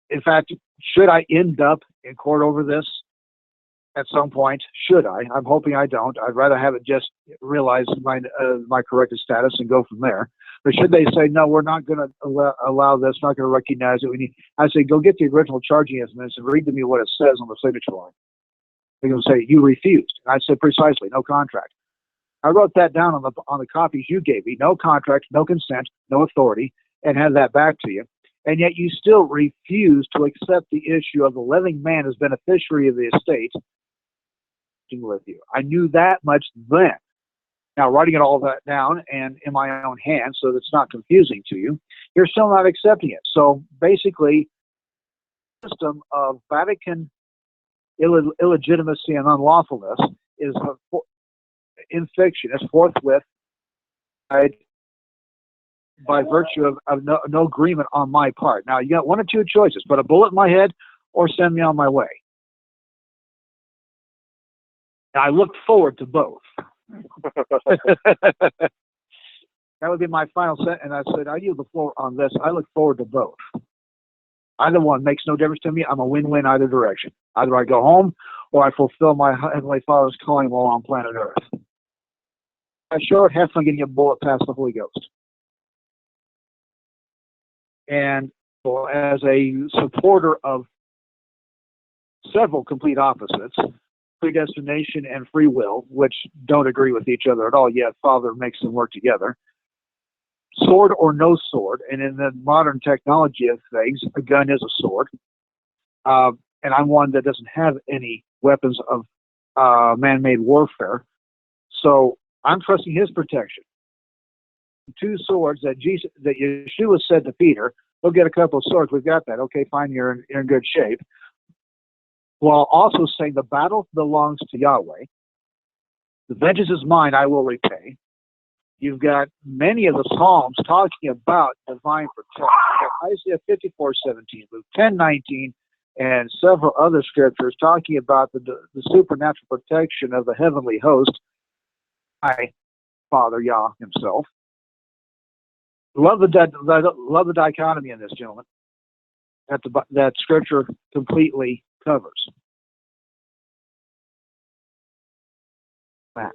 in fact, should I end up in court over this at some point? Should I? I'm hoping I don't. I'd rather have it just realize my corrected status and go from there. But should they say, no, we're not going to allow this, not going to recognize it, I say, go get the original charging instruments and read to me what it says on the signature line. They're going to say, you refused. And I said, precisely, no contract. I wrote that down on the copies you gave me. No contract, no consent, no authority, and had that back to you. And yet you still refuse to accept the issue of the living man as beneficiary of the estate with you. I knew that much then. Now, writing it all that down and in my own hand so that it's not confusing to you, you're still not accepting it. So basically, the system of Vatican illegitimacy and unlawfulness is in fiction, is forthwith by virtue of no agreement on my part. Now, you got one or two choices: put a bullet in my head or send me on my way. Now, I look forward to both. That would be my final set, and I said, I yield the floor on this. I look forward to both. Either one makes no difference to me. I'm a win-win either direction. Either I go home or I fulfill my Heavenly Father's calling while on planet Earth. I sure have fun getting a bullet past the Holy Ghost. And as a supporter of several complete opposites, predestination and free will, which don't agree with each other at all, yet Father makes them work together. Sword or no sword, and in the modern technology of things, a gun is a sword. And I'm one that doesn't have any weapons of man-made warfare. So I'm trusting his protection. Two swords that Yeshua said to Peter, go get a couple of swords. We've got that. Okay, fine, you're in good shape. While also saying the battle belongs to Yahweh. The vengeance is mine, I will repay. You've got many of the Psalms talking about divine protection. Isaiah 54:17, Luke 10:19, and several other scriptures talking about the supernatural protection of the heavenly host by Father Yah himself. Love the dichotomy in this, gentlemen. That scripture completely covers. Matt.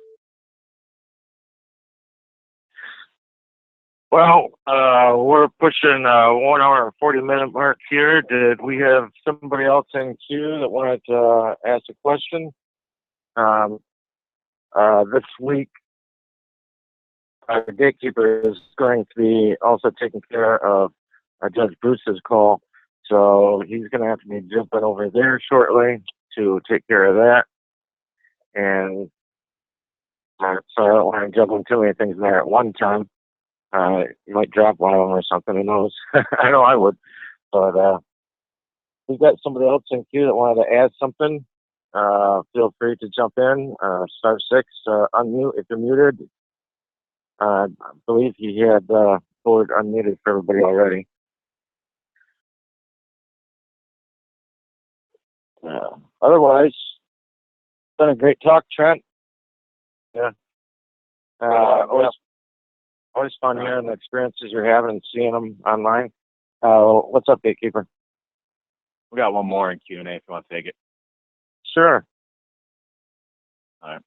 Well, we're pushing 1 hour and 40-minute mark here. Did we have somebody else in queue that wanted to ask a question? This week, our gatekeeper is going to be also taking care of Judge Bruce's call. So he's going to have to be jumping over there shortly to take care of that. And so I don't want to juggle too many things there at one time. You might drop one of them or something, who knows? I know I would. But we've got somebody else in queue that wanted to add something. Feel free to jump in. Star 6, unmute if you're muted. I believe he had the board unmuted for everybody already. Otherwise, it's been a great talk, Trent. Yeah. Always fun hearing the experiences you're having and seeing them online. What's up, Gatekeeper? We got one more in Q&A if you want to take it. Sure. All right.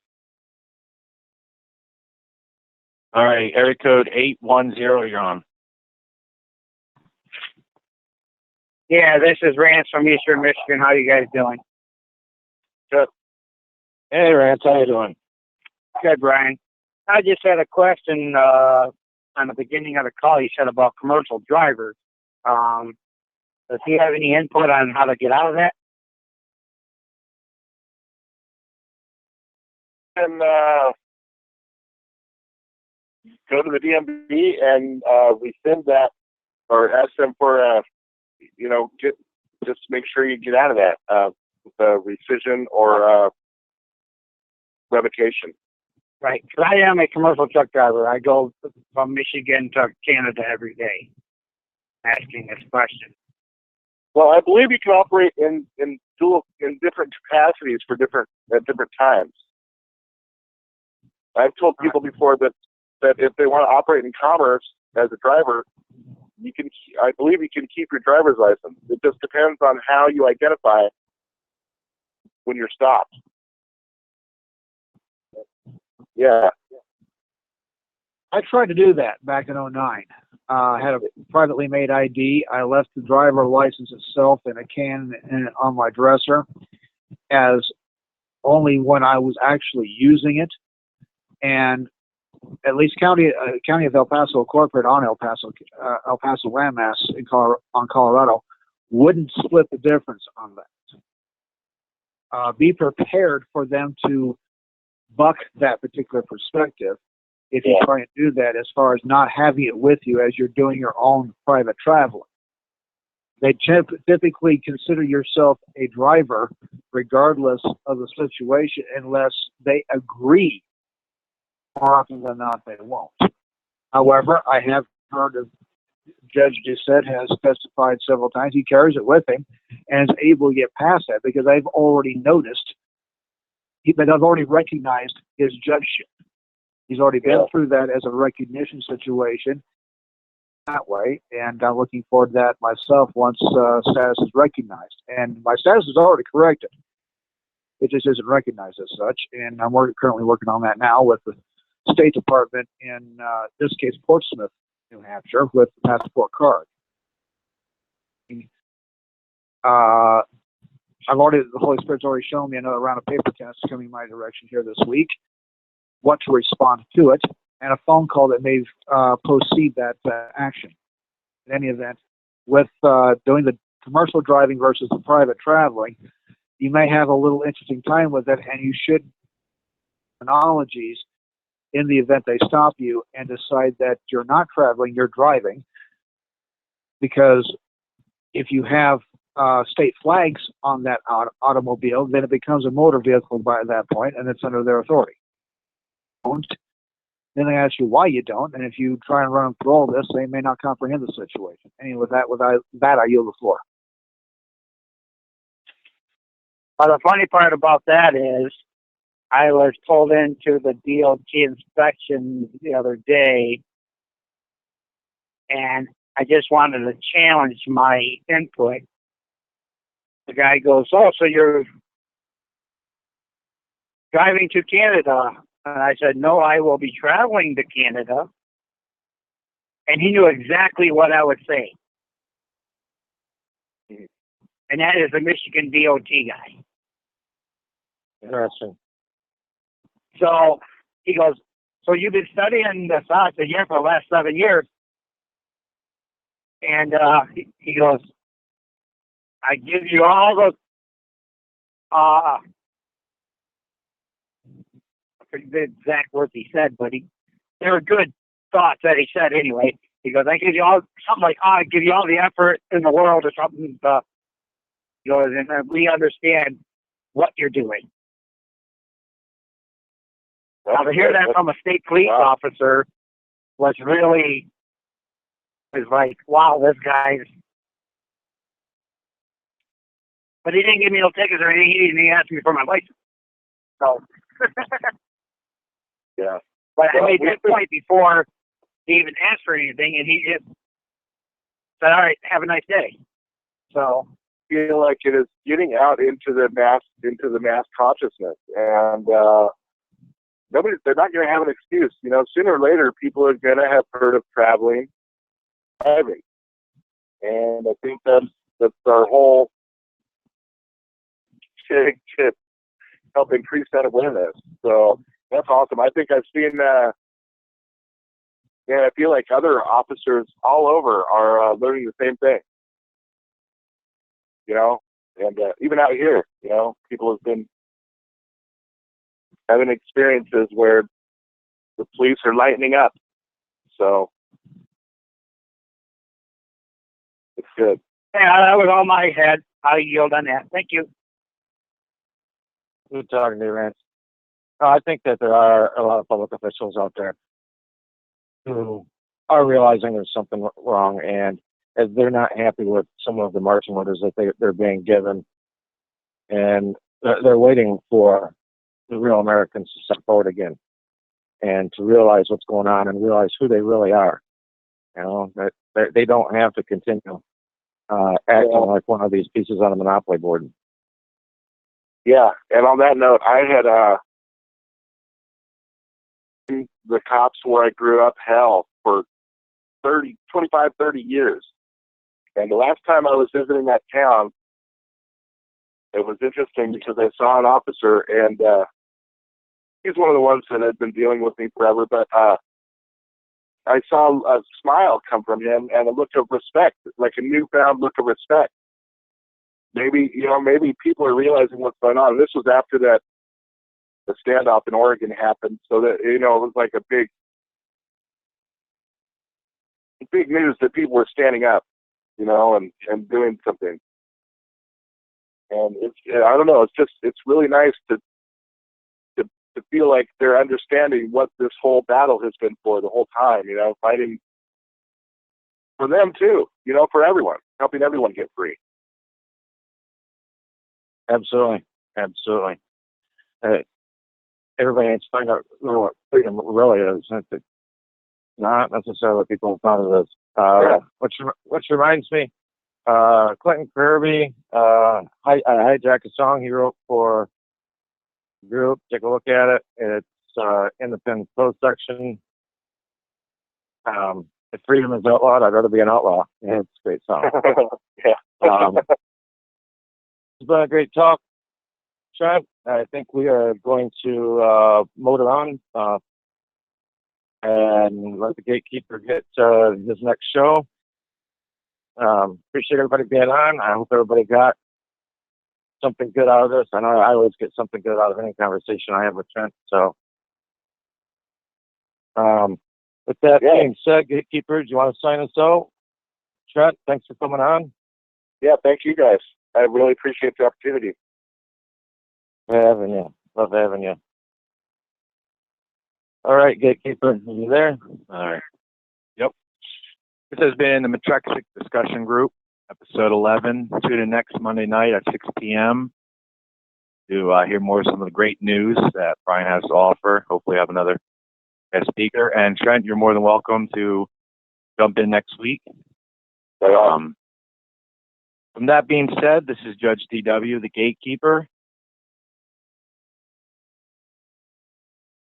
All right, area code 810, you're on. Yeah, this is Rance from Eastern Michigan. How you guys doing? Good. Hey, Rance, how you doing? Good, Brian. I just had a question on the beginning of the call. You said about commercial drivers. Does he have any input on how to get out of that? And go to the DMV and rescind that, or ask them for just make sure you get out of that rescission or revocation. Right, because I am a commercial truck driver. I go from Michigan to Canada every day asking this question. Well, I believe you can operate in different capacities for at different times. I've told people before that if they want to operate in commerce as a driver, I believe you can keep your driver's license. It just depends on how you identify when you're stopped. Yeah. I tried to do that back in '09. I had a privately made ID. I left the driver license itself in a can on my dresser, as only when I was actually using it. And at least County of El Paso corporate on El Paso landmass on Colorado wouldn't split the difference on that. Be prepared for them to buck that particular perspective if you try and do that, as far as not having it with you as you're doing your own private traveling. They typically consider yourself a driver regardless of the situation, unless they agree. More often than not, they won't. However, I have heard of Judge Doucette has testified several times. He carries it with him and is able to get past that, because I've already noticed that I've already recognized his judgeship. He's already been through that as a recognition situation that way, and I'm looking forward to that myself once status is recognized. And my status is already corrected. It just isn't recognized as such, and I'm currently working on that now with the State Department in this case Portsmouth, New Hampshire, with the passport card. The Holy Spirit's already shown me another round of paper tests coming my direction here this week, what to respond to it, and a phone call that may proceed that action. In any event, with doing the commercial driving versus the private traveling, you may have a little interesting time with it, and you should terminologies in the event they stop you and decide that you're not traveling, you're driving. Because if you have state flags on that automobile, then it becomes a motor vehicle by that point, and it's under their authority. Then they ask you why you don't, and if you try and run them through all this, they may not comprehend the situation. And with that, I yield the floor. Well, the funny part about that is I was pulled into the DOT inspection the other day, and I just wanted to challenge my input. The guy goes, "Oh, so you're driving to Canada?" And I said, "No, I will be traveling to Canada." And he knew exactly what I would say. And that is the Michigan DOT guy. Interesting. So he goes, "So you've been studying this?" I said, "Yeah, for the last 7 years." And he goes, "I give you all the I forget the exact words he said, but they were good thoughts that he said anyway." He goes, "I give you all," something like, "I give you all the effort in the world," or something. He goes, "And we understand what you're doing." Now, to hear that from a state police officer was like, wow, this guy's. But he didn't give me no tickets or anything. He didn't even ask me for my license. So. Yeah. But I made that point before he even asked for anything, and he just said, "All right, have a nice day." So. I feel like it is getting out into the mass consciousness, and they're not going to have an excuse. You know, sooner or later, people are going to have heard of traveling, driving. And I think that's our whole to help increase that awareness. So that's awesome. I think I've seen, I feel like other officers all over are learning the same thing. You know, and even out here, you know, people have been having experiences where the police are lightening up. So it's good. Yeah, that was all my head. I yield on that. Thank you. Good talking to you, Rance. I think that there are a lot of public officials out there who are realizing there's something wrong, and as they're not happy with some of the marching orders that they're being given, and they're waiting for the real Americans to step forward again and to realize what's going on and realize who they really are. You know, that they don't have to continue acting like one of these pieces on a monopoly board. Yeah, and on that note, I had the cops where I grew up hell for 25, 30 years. And the last time I was visiting that town, it was interesting because I saw an officer, and he's one of the ones that had been dealing with me forever, but I saw a smile come from him and a look of respect, like a newfound look of respect. Maybe people are realizing what's going on. This was after the standoff in Oregon happened, so that, you know, it was like a big news that people were standing up, you know, and doing something. And I don't know, it's really nice to feel like they're understanding what this whole battle has been for the whole time, you know, fighting for them too, you know, for everyone, helping everyone get free. Absolutely. Everybody needs to find out what freedom really is. It's not necessarily what people thought it is. Which reminds me, Clinton Kirby hijacked a song he wrote for the group. Take a look at it. It's in the pinned post section. If freedom is outlawed, I'd rather be an outlaw. Yeah, it's a great song. Yeah. It's been a great talk, Trent. I think we are going to motor on and let the gatekeeper get his next show. Appreciate everybody being on. I hope everybody got something good out of this. I know I always get something good out of any conversation I have with Trent. So, with that being said, gatekeeper, do you want to sign us out? Trent, thanks for coming on. Yeah, thank you guys. I really appreciate the opportunity. Love having you. All right, gatekeeper, are you there? All right. Yep. This has been the Matrexit discussion group, episode 11. Tune in next Monday night at 6 p.m. to hear more of some of the great news that Brian has to offer. Hopefully have another guest speaker. And Trent, you're more than welcome to jump in next week. From that being said, this is Judge DW, the gatekeeper.